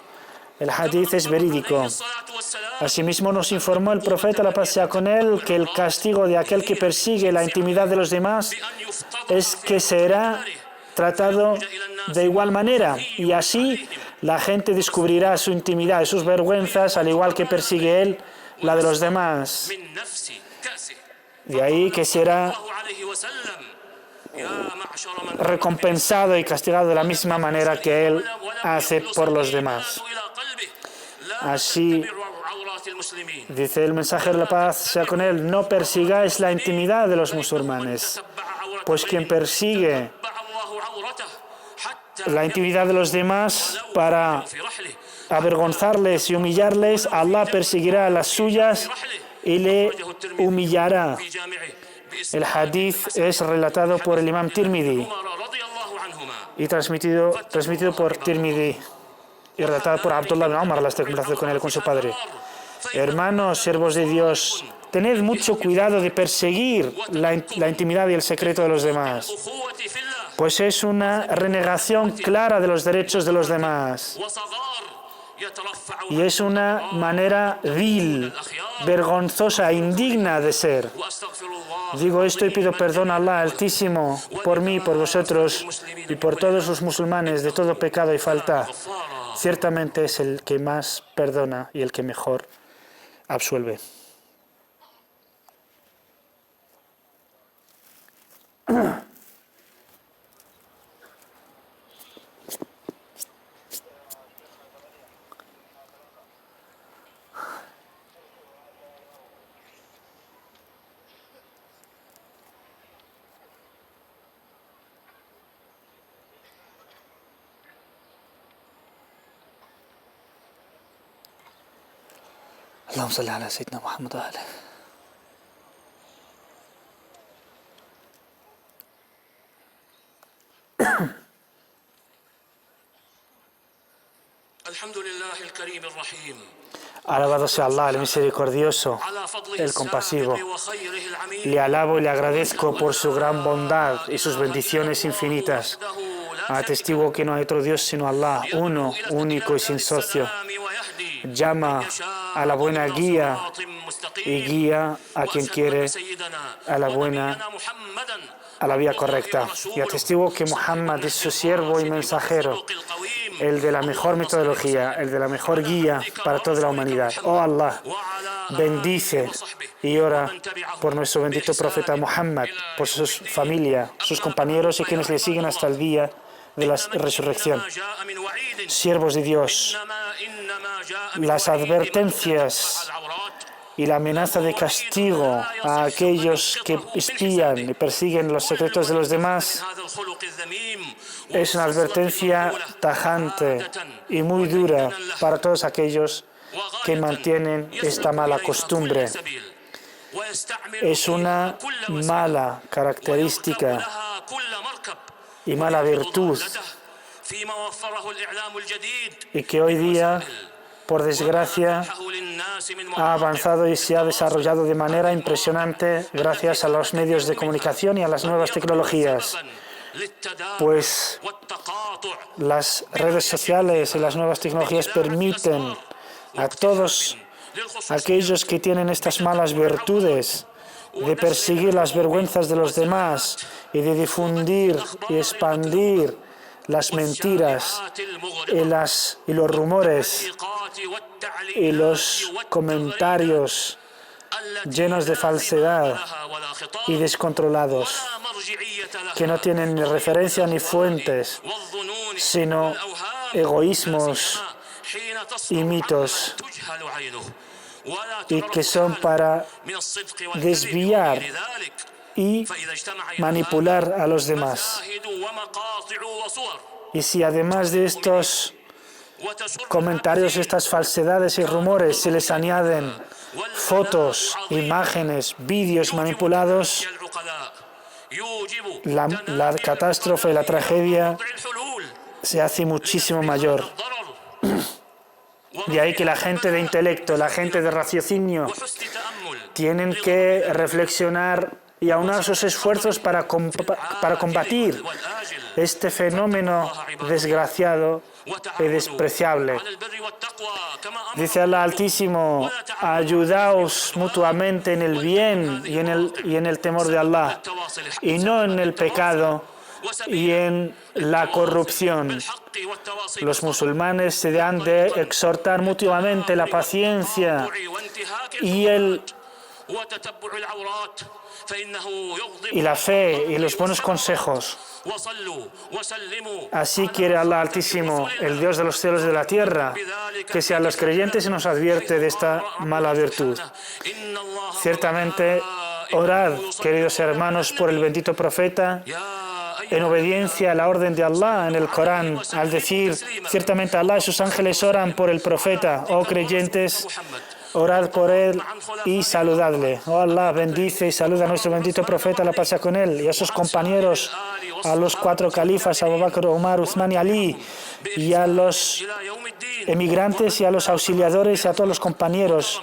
El hadith es verídico. Asimismo nos informó el profeta, la paz sea con él, que el castigo de aquel que persigue la intimidad de los demás es que será tratado de igual manera, y así la gente descubrirá su intimidad y sus vergüenzas, al igual que persigue él la de los demás. De ahí que será recompensado y castigado de la misma manera que él hace por los demás. Así dice el mensajero de la paz sea con él: no persigáis la intimidad de los musulmanes, pues quien persigue la intimidad de los demás para avergonzarles y humillarles, Allah perseguirá las suyas y le humillará. El hadith es relatado por el imam Tirmidhi y transmitido por Tirmidhi y relatado por Abdullah ibn Umar, la conversación con él con su padre. Hermanos, siervos de Dios, tened mucho cuidado de perseguir la intimidad y el secreto de los demás, pues es una renegación clara de los derechos de los demás. Y es una manera vil, vergonzosa, indigna de ser. Digo esto y pido perdón a Allah Altísimo por mí, por vosotros y por todos los musulmanes de todo pecado y falta. Ciertamente es el que más perdona y el que mejor absuelve. اللهم صل على سيدنا محمد وآله. Alabado sea Allah, el misericordioso, el compasivo. Le alabo y le agradezco por su gran bondad y sus bendiciones infinitas. Atestiguo que no hay otro Dios sino Allah, uno, único y sin socio. Llama a la buena guía y guía a quien quiere a la vía correcta. Y atestiguo que Muhammad es su siervo y mensajero, el de la mejor metodología, el de la mejor guía para toda la humanidad. Oh Allah, bendice y ora por nuestro bendito profeta Muhammad, por su familia, sus compañeros y quienes le siguen hasta el día de la resurrección. Siervos de Dios, las advertencias y la amenaza de castigo a aquellos que espían y persiguen los secretos de los demás es una advertencia tajante y muy dura para todos aquellos que mantienen esta mala costumbre. Es una mala característica y mala virtud, y que hoy día, por desgracia, ha avanzado y se ha desarrollado de manera impresionante gracias a los medios de comunicación y a las nuevas tecnologías. Pues las redes sociales y las nuevas tecnologías permiten a todos aquellos que tienen estas malas virtudes de perseguir las vergüenzas de los demás y de difundir y expandir las mentiras y los rumores y los comentarios llenos de falsedad y descontrolados, que no tienen ni referencia ni fuentes, sino egoísmos y mitos, y que son para desviar y manipular a los demás. Y si además de estos comentarios, estas falsedades y rumores, se les añaden fotos, imágenes, vídeos manipulados, la catástrofe, la tragedia se hace muchísimo mayor. De ahí que la gente de intelecto, la gente de raciocinio, tienen que reflexionar y aunar sus esfuerzos para combatir este fenómeno desgraciado y despreciable. Dice Allah Altísimo: ayudaos mutuamente en el bien y en el temor de Allah, y no en el pecado y en la corrupción. Los musulmanes se han de exhortar mutuamente la paciencia y la fe y los buenos consejos. Así quiere Allah Altísimo, el Dios de los cielos y de la tierra, que sean los creyentes y nos advierte de esta mala virtud. Ciertamente, orad, queridos hermanos, por el bendito profeta, en obediencia a la orden de Allah en el Corán, al decir: ciertamente Allah y sus ángeles oran por el profeta. Oh creyentes, orad por él y saludadle. Oh Allah, bendice y saluda a nuestro bendito profeta, la paz con él, y a sus compañeros, a los 4 califas, Abu Bakr, Umar, Uthman y Ali, y a los emigrantes y a los auxiliadores y a todos los compañeros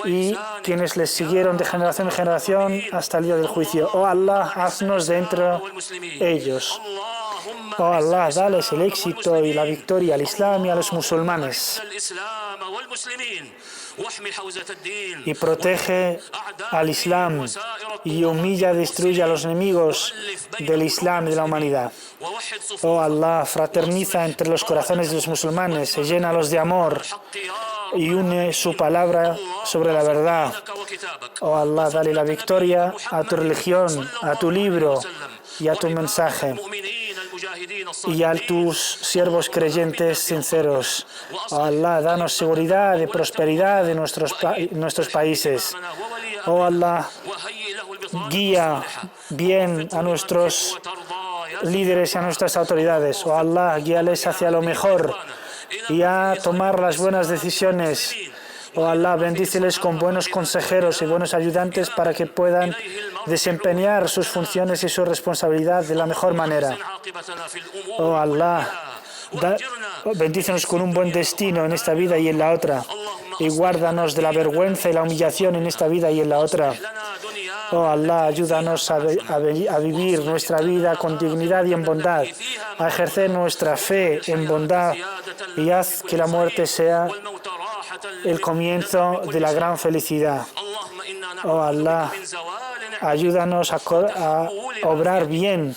y quienes les siguieron de generación en generación hasta el día del juicio. Oh Allah, haznos de entre ellos. Oh Allah, dales el éxito y la victoria al Islam y a los musulmanes. Y protege al Islam y humilla, destruye a los enemigos del Islam y de la humanidad. Oh Allah, fraterniza entre los corazones de los musulmanes, llénalos de amor y une su palabra sobre la verdad. Oh Allah, dale la victoria a tu religión, a tu libro y a tu mensaje, y a tus siervos creyentes sinceros. Oh Allah, danos seguridad y prosperidad en nuestros países. Oh Allah, guía bien a nuestros líderes y a nuestras autoridades. Oh Allah, guíales hacia lo mejor y a tomar las buenas decisiones. Oh Allah, bendíceles con buenos consejeros y buenos ayudantes para que puedan desempeñar sus funciones y su responsabilidad de la mejor manera. Oh Allah, bendícenos con un buen destino en esta vida y en la otra, y guárdanos de la vergüenza y la humillación en esta vida y en la otra. Oh Allah, ayúdanos a vivir nuestra vida con dignidad y en bondad, a ejercer nuestra fe en bondad, y haz que la muerte sea el comienzo de la gran felicidad. Oh Allah, ayúdanos a obrar bien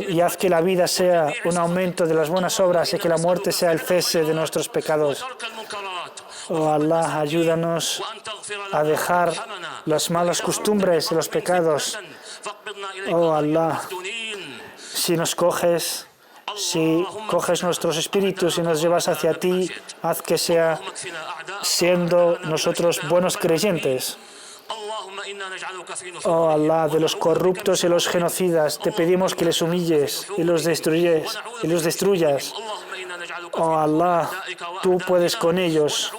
y haz que la vida sea un aumento de las buenas obras y que la muerte sea el cese de nuestros pecados. Oh Allah, ayúdanos a dejar las malas costumbres y los pecados. Oh Allah, si coges nuestros espíritus y nos llevas hacia ti, haz que sea siendo nosotros buenos creyentes. Oh Allah, de los corruptos y los genocidas, te pedimos que les humilles y los destruyas. Oh Allah, tú puedes con ellos.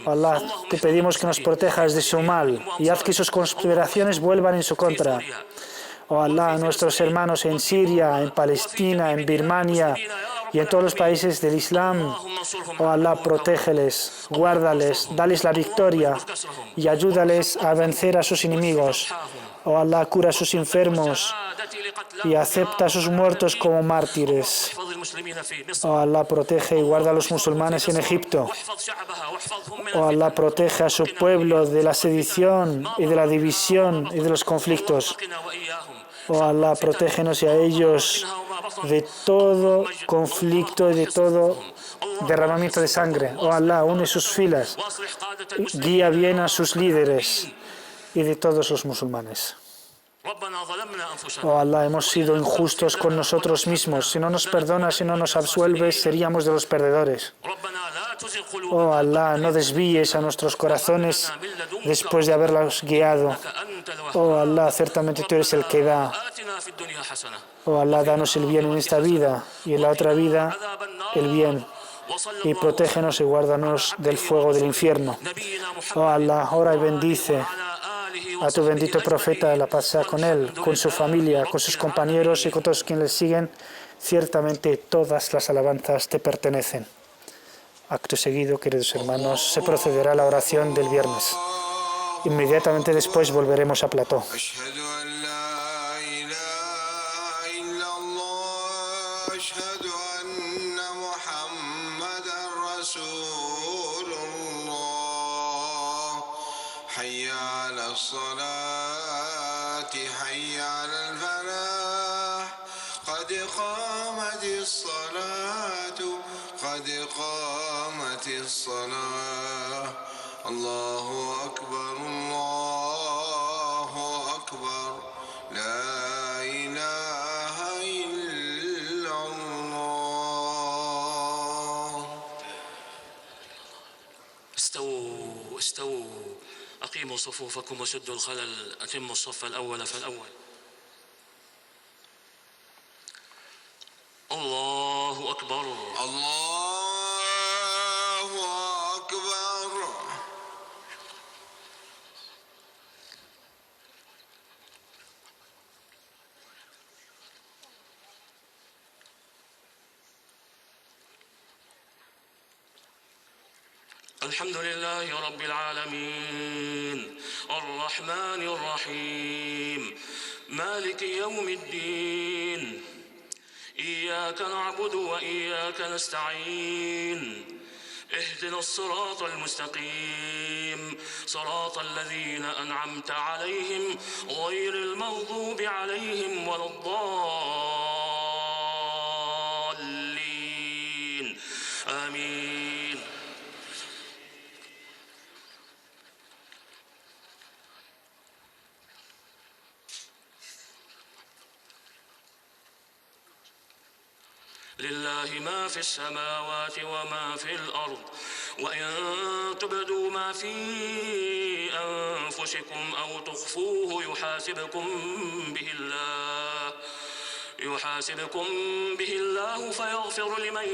Oh Allah, te pedimos que nos protejas de su mal y haz que sus conspiraciones vuelvan en su contra. Oh Allah, nuestros hermanos en Siria, en Palestina, en Birmania y en todos los países del Islam. Oh Allah, protégeles, guárdales, dales la victoria y ayúdales a vencer a sus enemigos. Oh Allah, cura a sus enfermos y acepta a sus muertos como mártires. Oh Allah, protege y guarda a los musulmanes en Egipto. Oh Allah, protege a su pueblo de la sedición y de la división y de los conflictos. Oh Allah, protégenos y a ellos de todo conflicto y de todo derramamiento de sangre. Oh Allah, une sus filas, guía bien a sus líderes y de todos los musulmanes. Oh Allah, hemos sido injustos con nosotros mismos. Si no nos perdonas, si no nos absuelves, seríamos de los perdedores. Oh Allah, no desvíes a nuestros corazones después de haberlos guiado. Oh Allah, ciertamente tú eres el que da. Oh Allah, danos el bien en esta vida y en la otra vida el bien. Y protégenos y guárdanos del fuego del infierno. Oh Allah, ora y bendice a tu bendito profeta, la paz sea con él, con su familia, con sus compañeros y con todos quienes le siguen. Ciertamente todas las alabanzas te pertenecen. Acto seguido, queridos hermanos, se procederá a la oración del viernes. Inmediatamente después volveremos a plató. الله أكبر الله أكبر لا إله إلا الله. استووا أقيموا صفوفكم وسدوا الخلل. أتموا الصف الأول فالأول. الله أكبر الله أكبر. الحمد لله رب العالمين الرحمن الرحيم مالك يوم الدين إياك نعبد وإياك نستعين اهدنا الصراط المستقيم صراط الذين أنعمت عليهم غير المغضوب عليهم ولا الضالين آمين. لله ما في السماوات وما في الأرض وإن تبدوا ما في أنفسكم أو تخفوه يحاسبكم به الله فيغفر لمن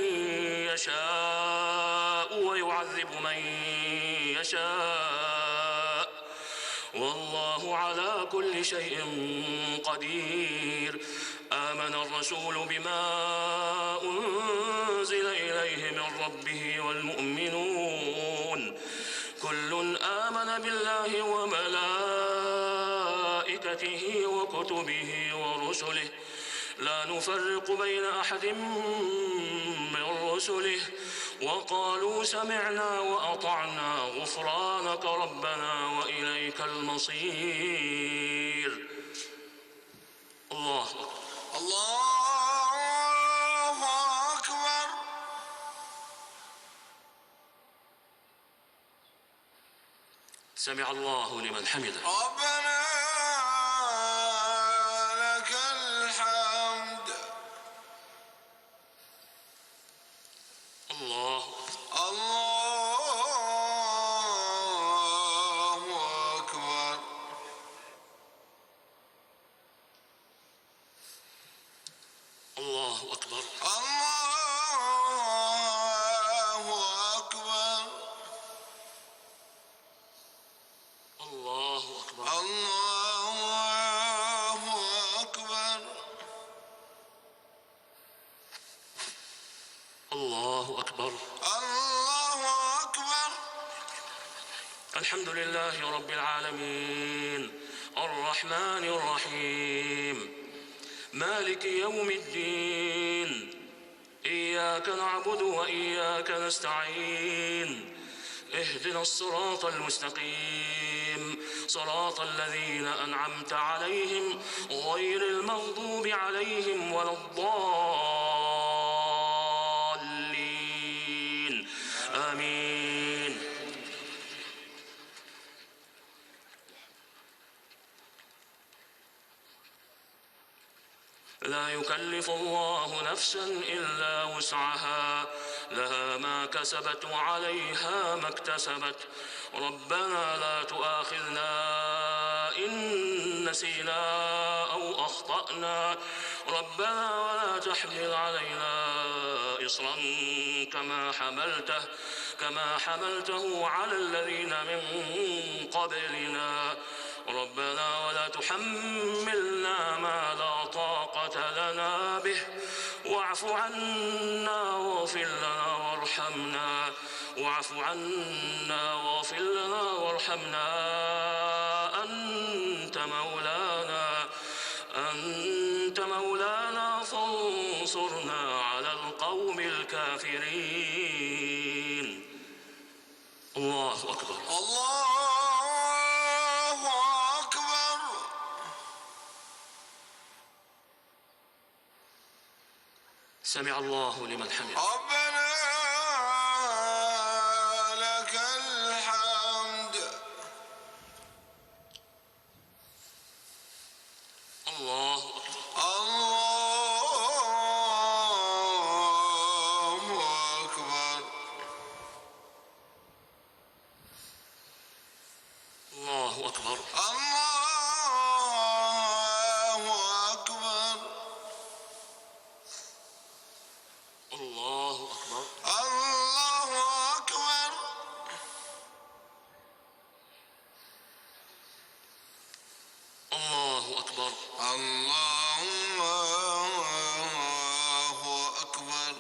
يشاء ويعذب من يشاء والله على كل شيء قدير. آمن الرسول بما أنزل إليه من ربه والمؤمنون كل آمن بالله وملائكته وكتبه ورسله لا نفرق بين أحد من رسله وقالوا سمعنا وأطعنا غفرانك ربنا وإليك المصير. الله أكبر. الله أكبر. سمع الله لمن حمده. ربنا لك الحمد. الله الله أكبر. الله أكبر. الله أكبر. الله أكبر. الله أكبر. أكبر. الله أكبر. الحمد لله رب العالمين الرحمن الرحيم مالك يوم الدين إياك نعبد وإياك نستعين اهدنا الصراط المستقيم صراط الذين أنعمت عليهم غير المغضوب عليهم ولا الضالين آمين. لا يكلف الله نفسا إلا وسعها لها ما كسبت وعليها ما اكتسبت ربنا لا تؤاخذنا إن نسينا أو أخطأنا ربنا ولا تحمل علينا إصرا كما حملته على الذين من قبلنا ربنا ولا تحملنا ما لا طاقة لنا به واعف عنا واغفر لنا وارحمنا أنت مولانا فانصرنا على القوم الكافرين. الله أكبر. الله أكبر. سمع الله لمن حمده. ربنا لك الحمد. الله أكبر. الله أكبر. الله أكبر. الله أكبر. الله أكبر. الله أكبر. الله أكبر. الله أكبر.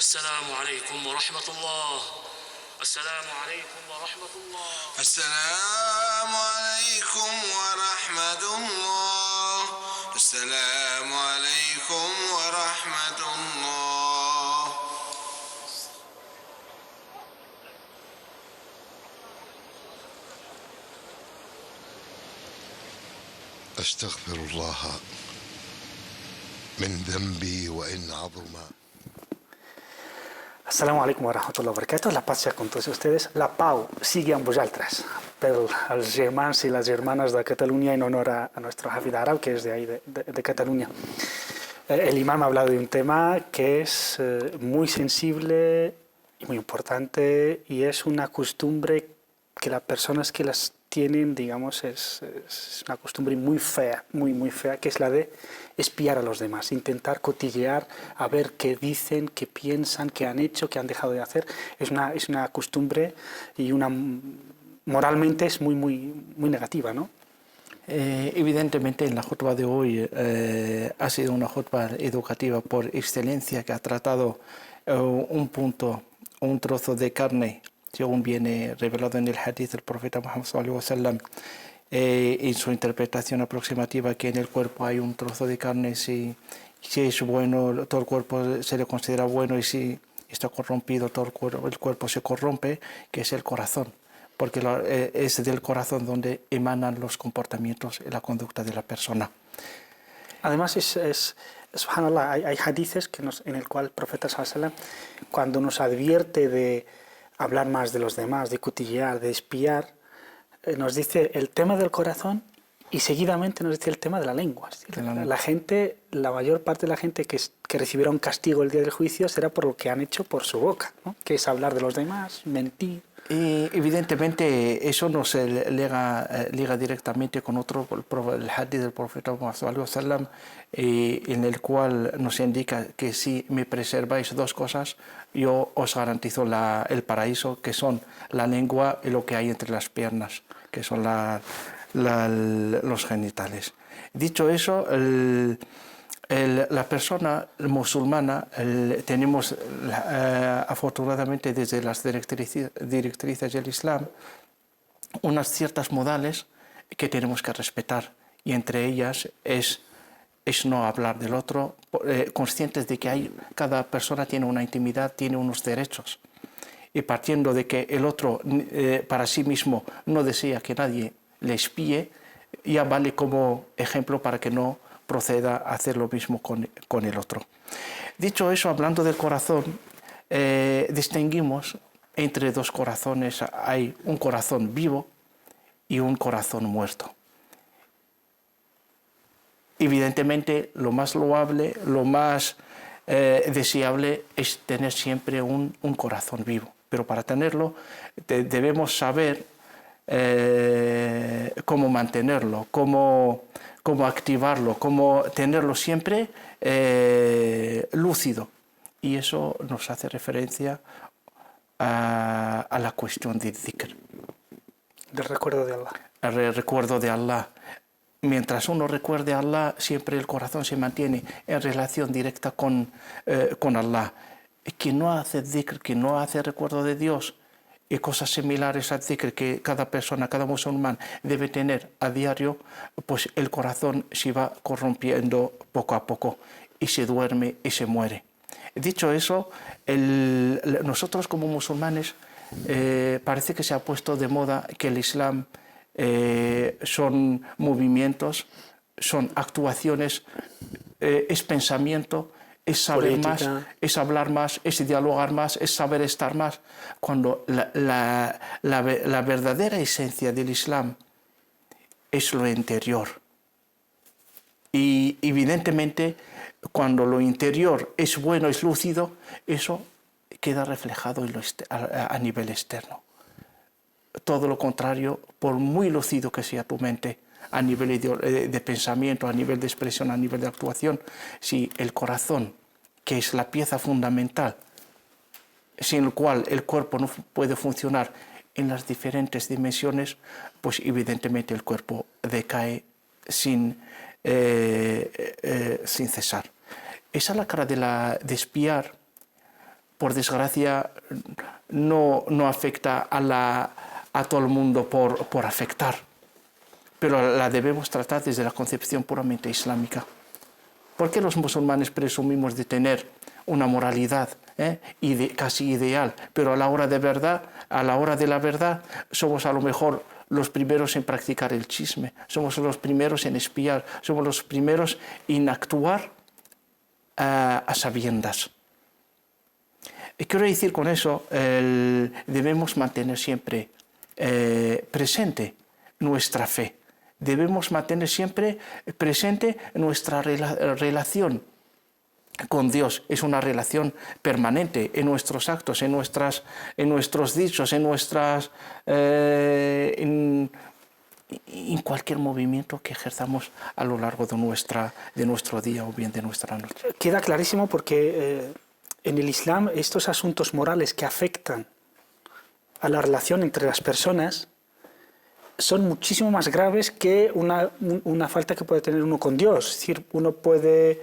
السلام عليكم ورحمة الله. السلام عليكم ورحمة الله. السلام عليكم ورحمة الله. السلام عليكم ورحمة الله. أستغفر الله من ذنبي وإن عظم. Assalamu alaikum wa rahmatullahi wa barakatuh. La paz sea con tots ustedes. La pau sigui amb vosaltres. Els germans i les germanes de Catalunya en honor a nuestro Hafid Arab, que es de ahí, de Cataluña. El imam ha hablado de un tema que es muy sensible y muy importante, y es una costumbre que las personas que las tienen, digamos, es una costumbre muy fea, muy fea, que es la de espiar a los demás, intentar cotillear a ver qué dicen, qué piensan, qué han hecho, qué han dejado de hacer. Es una costumbre y moralmente es muy negativa, ¿no? Evidentemente en la jutba de hoy ha sido una jutba educativa por excelencia que ha tratado un punto, un trozo de carne, según viene revelado en el hadith del profeta Muhammad sallallahu alaihi wasallam, en su interpretación aproximativa, que en el cuerpo hay un trozo de carne, si es bueno, todo el cuerpo se le considera bueno, y si está corrompido, todo el cuerpo se corrompe, que es el corazón, porque es del corazón donde emanan los comportamientos y la conducta de la persona. Además, subhanallah, hay hadices en el cual el profeta sallallahu alaihi wasallam, cuando nos advierte de hablar más de los demás, de cotillear, de espiar, nos dice el tema del corazón y seguidamente nos dice el tema de la lengua. Es decir, la mayor parte de la gente que recibirá un castigo el día del juicio será por lo que han hecho por su boca, ¿no? Que es hablar de los demás, mentir. Y evidentemente eso nos liga directamente con el hadith del profeta Muhammad sallallahu alaihi wasallam, en el cual nos indica que si me preserváis dos cosas, yo os garantizo el paraíso, que son la lengua y lo que hay entre las piernas, que son los genitales. Dicho eso, la persona musulmana, tenemos afortunadamente desde las directrices del Islam unas ciertas modales que tenemos que respetar, y entre ellas es no hablar del otro, conscientes de que cada persona tiene una intimidad, tiene unos derechos, y partiendo de que el otro para sí mismo no desea que nadie le espíe, ya vale como ejemplo para que no proceda a hacer lo mismo con el otro. Dicho eso, hablando del corazón, distinguimos entre dos corazones. Hay un corazón vivo y un corazón muerto. Evidentemente, lo más loable, lo más deseable es tener siempre un corazón vivo, pero para tenerlo debemos saber cómo mantenerlo, cómo activarlo, cómo tenerlo siempre lúcido. Y eso nos hace referencia a la cuestión del dhikr. Del recuerdo de Allah. El recuerdo de Allah. Mientras uno recuerde a Allah, siempre el corazón se mantiene en relación directa con Allah. Quien no hace dhikr, quien no hace recuerdo de Dios, y cosas similares al dhikr que cada persona, cada musulmán debe tener a diario, pues el corazón se va corrompiendo poco a poco y se duerme y se muere. Dicho eso, nosotros como musulmanes parece que se ha puesto de moda que el Islam son movimientos, son actuaciones, es pensamiento, es saber política, más, es hablar más, es dialogar más, es saber estar más, cuando la verdadera esencia del Islam es lo interior. Y evidentemente, cuando lo interior es bueno, es lúcido, eso queda reflejado a nivel externo. Todo lo contrario, por muy lúcido que sea tu mente, a nivel de pensamiento, a nivel de expresión, a nivel de actuación, si el corazón, que es la pieza fundamental, sin el cual el cuerpo no puede funcionar en las diferentes dimensiones, pues evidentemente el cuerpo decae sin cesar. Esa lacra de espiar, por desgracia, no afecta a todo el mundo por afectar, pero la debemos tratar desde la concepción puramente islámica. ¿Por qué los musulmanes presumimos de tener una moralidad casi ideal, pero a la hora de la verdad, somos a lo mejor los primeros en practicar el chisme, somos los primeros en espiar, somos los primeros en actuar a sabiendas? Quiero decir con eso, debemos mantener siempre presente nuestra fe. Debemos mantener siempre presente nuestra relación con Dios. Es una relación permanente en nuestros actos, en nuestros dichos, en en cualquier movimiento que ejerzamos a lo largo de nuestro día o bien de nuestra noche. Queda clarísimo porque en el Islam estos asuntos morales que afectan a la relación entre las personas son muchísimo más graves que una falta que puede tener uno con Dios. Es decir, uno puede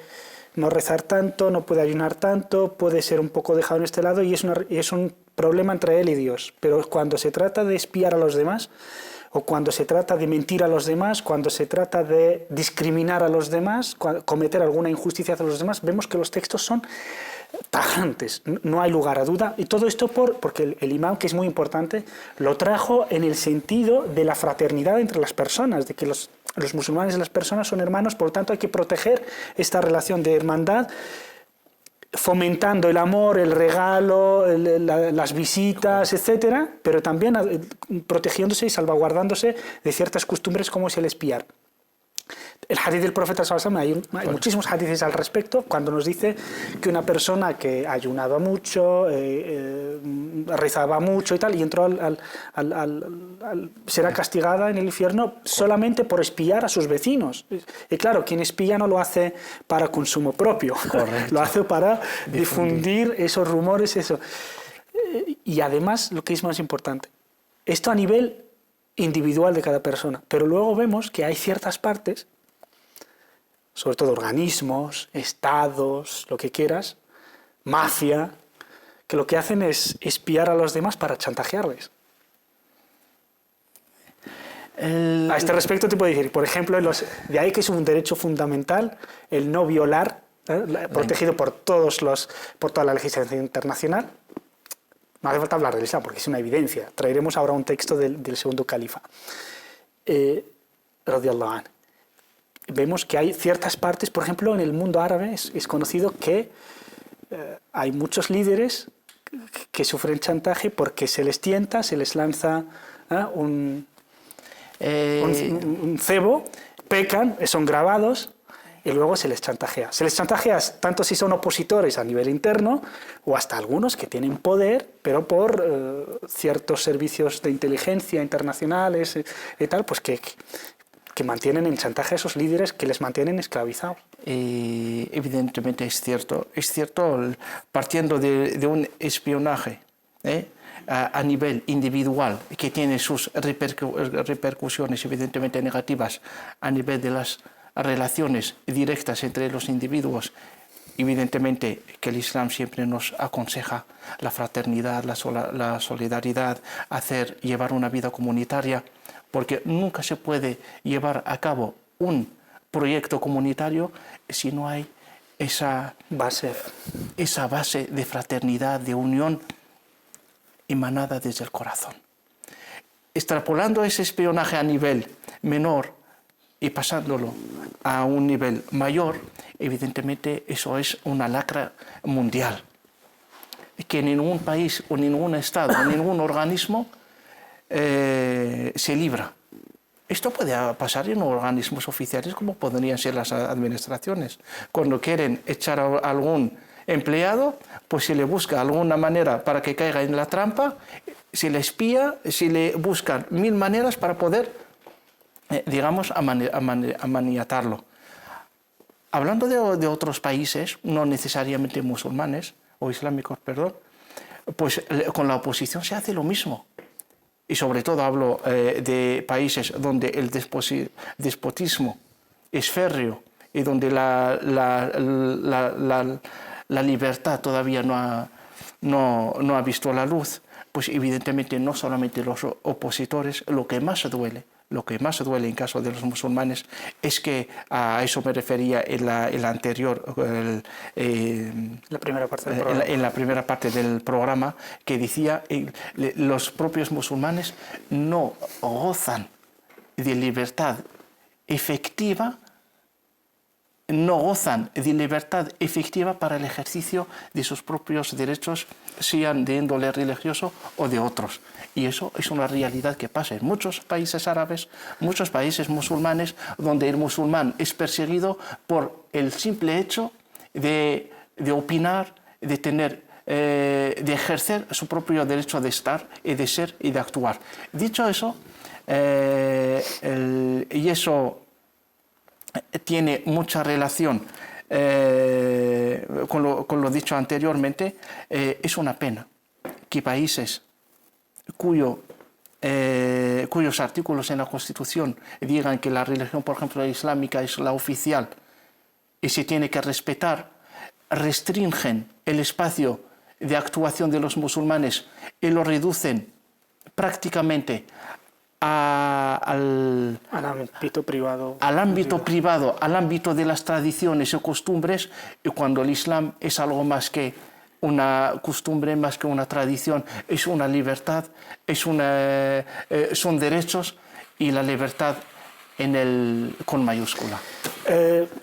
no rezar tanto, no puede ayunar tanto, puede ser un poco dejado en este lado y es un problema entre él y Dios. Pero cuando se trata de espiar a los demás, o cuando se trata de mentir a los demás, cuando se trata de discriminar a los demás, cometer alguna injusticia hacia los demás, vemos que los textos son tajantes, no hay lugar a duda. Y todo esto porque el imán, que es muy importante, lo trajo en el sentido de la fraternidad entre las personas, de que los musulmanes y las personas son hermanos, por lo tanto hay que proteger esta relación de hermandad, fomentando el amor, el regalo, las visitas, etcétera, pero también protegiéndose y salvaguardándose de ciertas costumbres como es el espiar. El hadith del profeta sallallahu alaihi wasallam, hay muchísimos hadiths al respecto, cuando nos dice que una persona que ayunaba mucho, rezaba mucho y tal, y entró será castigada en el infierno solamente por espiar a sus vecinos. Y claro, quien espía no lo hace para consumo propio, lo hace para difundir esos rumores, eso. Y además, lo que es más importante, esto a nivel individual de cada persona, pero luego vemos que hay ciertas partes, sobre todo organismos, estados, lo que quieras, mafia, que lo que hacen es espiar a los demás para chantajearles. A este respecto te puedo decir, por ejemplo, de ahí que es un derecho fundamental el no violar, protegido por toda la legislación internacional. No hace falta hablar del Islam porque es una evidencia. Traeremos ahora un texto del segundo califa. Radiallahu anhu. Vemos que hay ciertas partes, por ejemplo, en el mundo árabe es conocido que hay muchos líderes que sufren chantaje porque se les tienta, se les lanza un cebo, pecan, son grabados y luego se les chantajea. Se les chantajea tanto si son opositores a nivel interno o hasta algunos que tienen poder, pero por ciertos servicios de inteligencia internacionales y tal, pues que mantienen en chantaje a esos líderes que les mantienen esclavizados. Evidentemente es cierto partiendo de un espionaje a nivel individual que tiene sus repercusiones evidentemente negativas a nivel de las relaciones directas entre los individuos. Evidentemente que el Islam siempre nos aconseja la fraternidad, la solidaridad, llevar una vida comunitaria, porque nunca se puede llevar a cabo un proyecto comunitario si no hay esa base de fraternidad, de unión emanada desde el corazón. Extrapolando ese espionaje a nivel menor y pasándolo a un nivel mayor, evidentemente eso es una lacra mundial, que ningún país o ningún estado o ningún organismo se libra. Esto puede pasar en organismos oficiales como podrían ser las administraciones. Cuando quieren echar a algún empleado, pues se le busca alguna manera para que caiga en la trampa, se le espía, se le buscan 1000 maneras para poder, digamos, amaniatarlo. Hablando de otros países, no necesariamente musulmanes o islámicos, perdón, pues con la oposición se hace lo mismo. Y sobre todo hablo de países donde el despotismo es férreo y donde la libertad todavía no ha visto la luz, pues evidentemente no solamente los opositores, lo que más duele en caso de los musulmanes es que a eso me refería en la anterior, la primera parte del programa. En la primera parte del programa, que decía los propios musulmanes no gozan de libertad efectiva, para el ejercicio de sus propios derechos, sean de índole religioso o de otros. Y eso es una realidad que pasa en muchos países árabes, muchos países musulmanes, donde el musulmán es perseguido por el simple hecho de opinar, de ejercer su propio derecho de estar y de ser y de actuar. Dicho eso, y eso tiene mucha relación con lo dicho anteriormente. Es una pena que países cuyos artículos en la Constitución digan que la religión, por ejemplo, la islámica, es la oficial y se tiene que respetar, restringen el espacio de actuación de los musulmanes y lo reducen prácticamente al ámbito privado. Al ámbito privado, al ámbito de las tradiciones y costumbres, y cuando el Islam es algo más que una costumbre, más que una tradición, es una libertad, son derechos, y la libertad con mayúscula.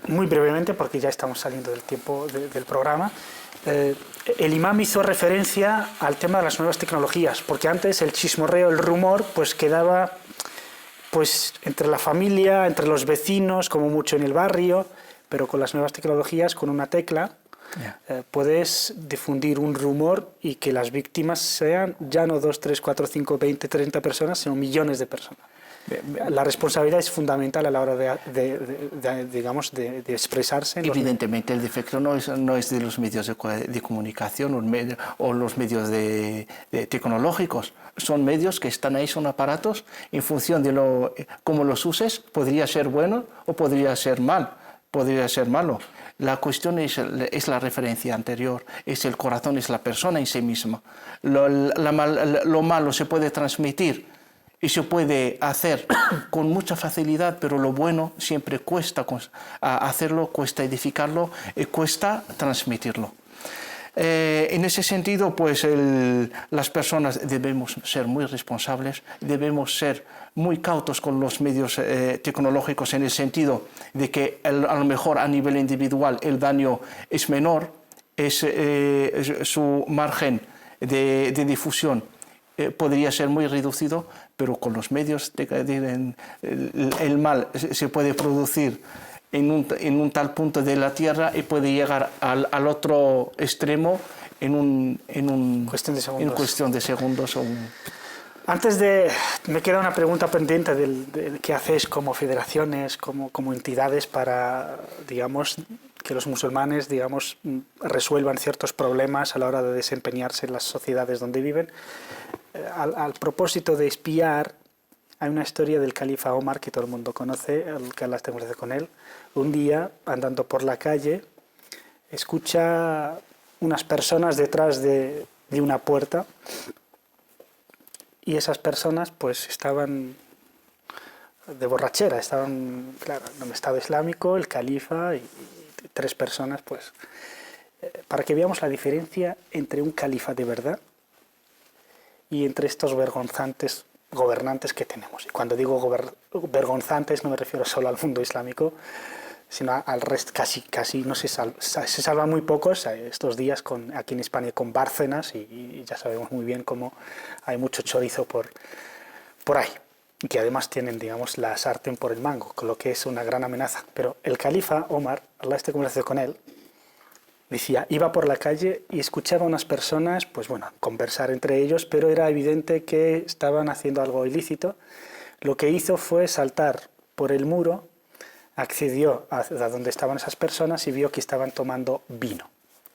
Muy brevemente, porque ya estamos saliendo del tiempo del programa, el imam hizo referencia al tema de las nuevas tecnologías, porque antes el chismorreo, el rumor, pues quedaba pues entre la familia, entre los vecinos, como mucho en el barrio, pero con las nuevas tecnologías, con una tecla, puedes difundir un rumor y que las víctimas sean ya no 2, 3, 4, 5, 20, 30 personas, sino millones de personas. La responsabilidad es fundamental a la hora de expresarse. Evidentemente, el defecto no es de los medios de comunicación o los medios tecnológicos. Son medios que están ahí, son aparatos. En función de cómo los uses, podría ser bueno o podría ser malo. La cuestión es la referencia anterior, es el corazón, es la persona en sí misma. Lo malo se puede transmitir y se puede hacer con mucha facilidad, pero lo bueno siempre cuesta hacerlo, cuesta edificarlo y cuesta transmitirlo. En ese sentido, pues las personas debemos ser muy responsables, debemos ser muy cautos con los medios tecnológicos, en el sentido de que a lo mejor a nivel individual el daño es menor, su margen de difusión podría ser muy reducido, pero con los medios el mal se puede producir en un tal punto de la Tierra y puede llegar al otro extremo en cuestión de segundos. Antes me queda una pregunta pendiente del qué hacéis como federaciones, como entidades para, digamos, que los musulmanes, digamos, resuelvan ciertos problemas a la hora de desempeñarse en las sociedades donde viven. Al propósito de espiar, hay una historia del califa Omar que todo el mundo conoce, que Allah esté con él. Un día, andando por la calle, escucha unas personas detrás de una puerta, y esas personas pues estaban de borrachera, estaban, claro, en un Estado Islámico, el califa y 3 personas, pues, para que veamos la diferencia entre un califa de verdad y entre estos vergonzantes gobernantes que tenemos. Y cuando digo vergonzantes no me refiero solo al mundo islámico, sino al resto. Casi no se salvan muy pocos estos días aquí en España con Bárcenas, y ya sabemos muy bien cómo hay mucho chorizo por ahí, y que además tienen, digamos, la sartén por el mango, con lo que es una gran amenaza. Pero el califa Omar, Allah esté complacido con él, decía, iba por la calle y escuchaba a unas personas, pues bueno, conversar entre ellos, pero era evidente que estaban haciendo algo ilícito. Lo que hizo fue saltar por el muro, accedió a donde estaban esas personas y vio que estaban tomando vino,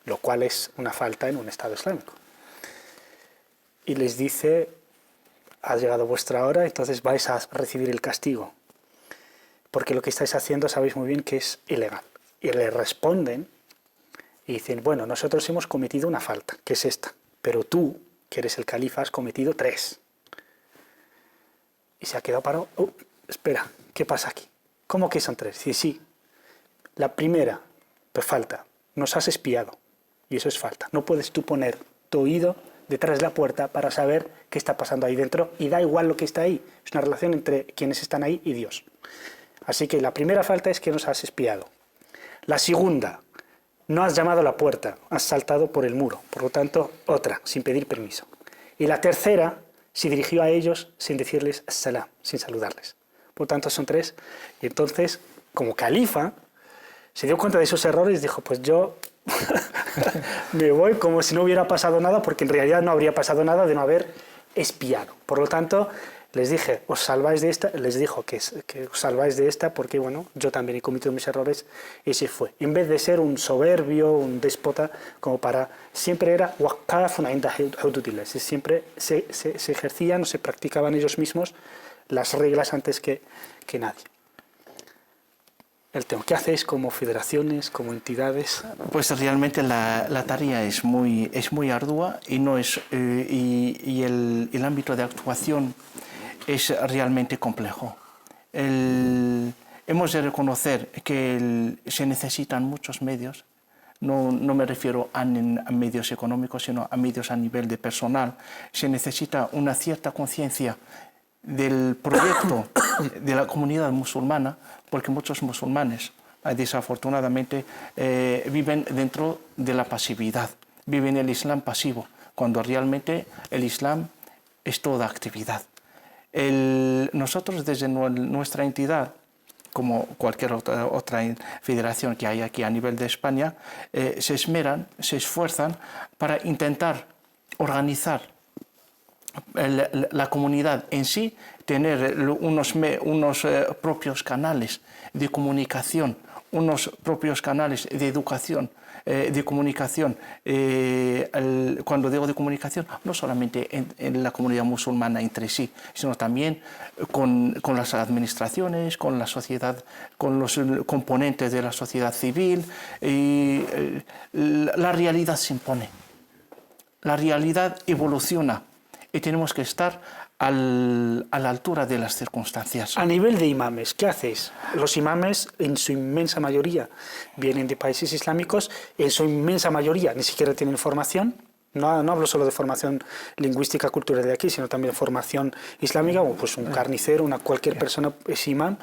lo cual es una falta en un Estado Islámico. Y les dice, ha llegado vuestra hora, entonces vais a recibir el castigo, porque lo que estáis haciendo sabéis muy bien que es ilegal. Y le responden y dicen, bueno, nosotros hemos cometido una falta, que es esta, pero tú, que eres el califa, has cometido 3. Y se ha quedado parado. Espera, ¿qué pasa aquí? ¿Cómo que son 3? Sí. La primera, pues falta, nos has espiado, y eso es falta. No puedes tú poner tu oído detrás de la puerta para saber qué está pasando ahí dentro, y da igual lo que está ahí. Es una relación entre quienes están ahí y Dios. Así que la primera falta es que nos has espiado. La segunda, no has llamado a la puerta, has saltado por el muro, por lo tanto, otra, sin pedir permiso. Y la tercera, se dirigió a ellos sin decirles salam, sin saludarles. Por lo tanto, son 3. Y entonces, como califa, se dio cuenta de esos errores y dijo, pues yo me voy como si no hubiera pasado nada, porque en realidad no habría pasado nada de no haber espiado. Por lo tanto, les dije, os salváis de esta, les dijo que os salváis de esta porque, bueno, yo también he cometido mis errores, y se fue. En vez de ser un soberbio, un déspota, como para, siempre era, siempre se ejercían o se practicaban ellos mismos las reglas antes que nadie. El tema, ¿qué hacéis como federaciones, como entidades? Pues realmente la tarea es muy ardua y no es y el ámbito de actuación es realmente complejo. Hemos de reconocer que se necesitan muchos medios. No me refiero a medios económicos, sino a medios a nivel de personal. Se necesita una cierta conciencia del proyecto de la comunidad musulmana, porque muchos musulmanes desafortunadamente viven dentro de la pasividad, viven el Islam pasivo, cuando realmente el Islam es toda actividad. Nosotros desde nuestra entidad, como cualquier otra federación que hay aquí a nivel de España, se esmeran, se esfuerzan para intentar organizar la comunidad en sí, tener unos propios canales de comunicación, unos propios canales de educación, de comunicación. Cuando digo de comunicación, no solamente en la comunidad musulmana entre sí, sino también con las administraciones, con la sociedad, con los componentes de la sociedad civil. La realidad se impone, la realidad evoluciona. Y tenemos que estar a la altura de las circunstancias. A nivel de imames, ¿qué hacéis? Los imames, en su inmensa mayoría, vienen de países islámicos, en su inmensa mayoría ni siquiera tienen formación. No hablo solo de formación lingüística, cultural de aquí, sino también de formación islámica, o pues un carnicero, cualquier persona es imam.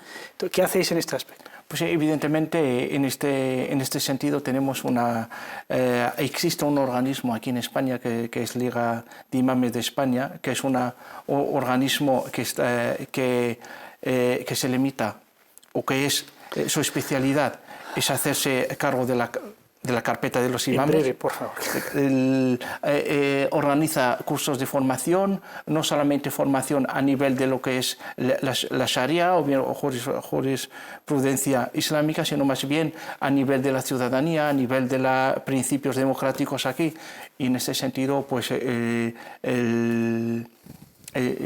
¿Qué hacéis en este aspecto? Pues evidentemente en este sentido tenemos existe un organismo aquí en España que es Liga de Imames de España, que es un organismo que se limita, o que es su especialidad es hacerse cargo de la carpeta de los imames. En breve, por favor. Organiza cursos de formación, no solamente formación a nivel de lo que es la Sharia o bien jurisprudencia islámica, sino más bien a nivel de la ciudadanía, a nivel de los principios democráticos aquí. Y en ese sentido, pues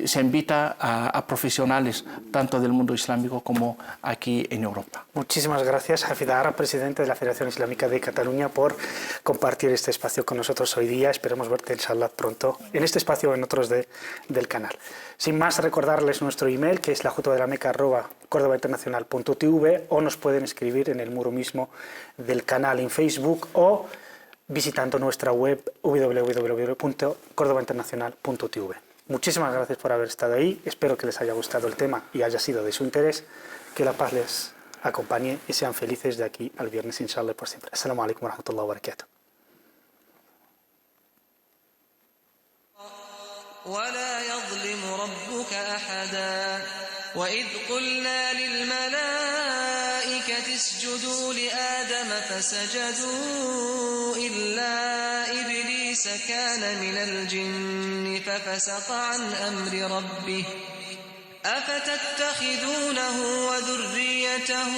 se invita a profesionales tanto del mundo islámico como aquí en Europa. Muchísimas gracias, Hafid Arra, presidente de la Federación Islámica de Cataluña, por compartir este espacio con nosotros hoy día. Esperemos verte, inshallah, pronto en este espacio o en otros del canal. Sin más, recordarles nuestro email, que es lajutodelamecca@cordobainternacional.tv, o nos pueden escribir en el muro mismo del canal en Facebook o visitando nuestra web www.cordobainternacional.tv. Muchísimas gracias por haber estado ahí. Espero que les haya gustado el tema y haya sido de su interés. Que la paz les acompañe y sean felices de aquí al viernes, inshallah, por siempre. Assalamu alaikum wa rahmatullahi wa barakatuh. ولا يظلم ربك أحدا وإذ قلنا للملائكة اسجدوا لآدم فسجدوا إلا إبليس كان من الجن ففسق عن أمر ربه أفتتخذونه وذريته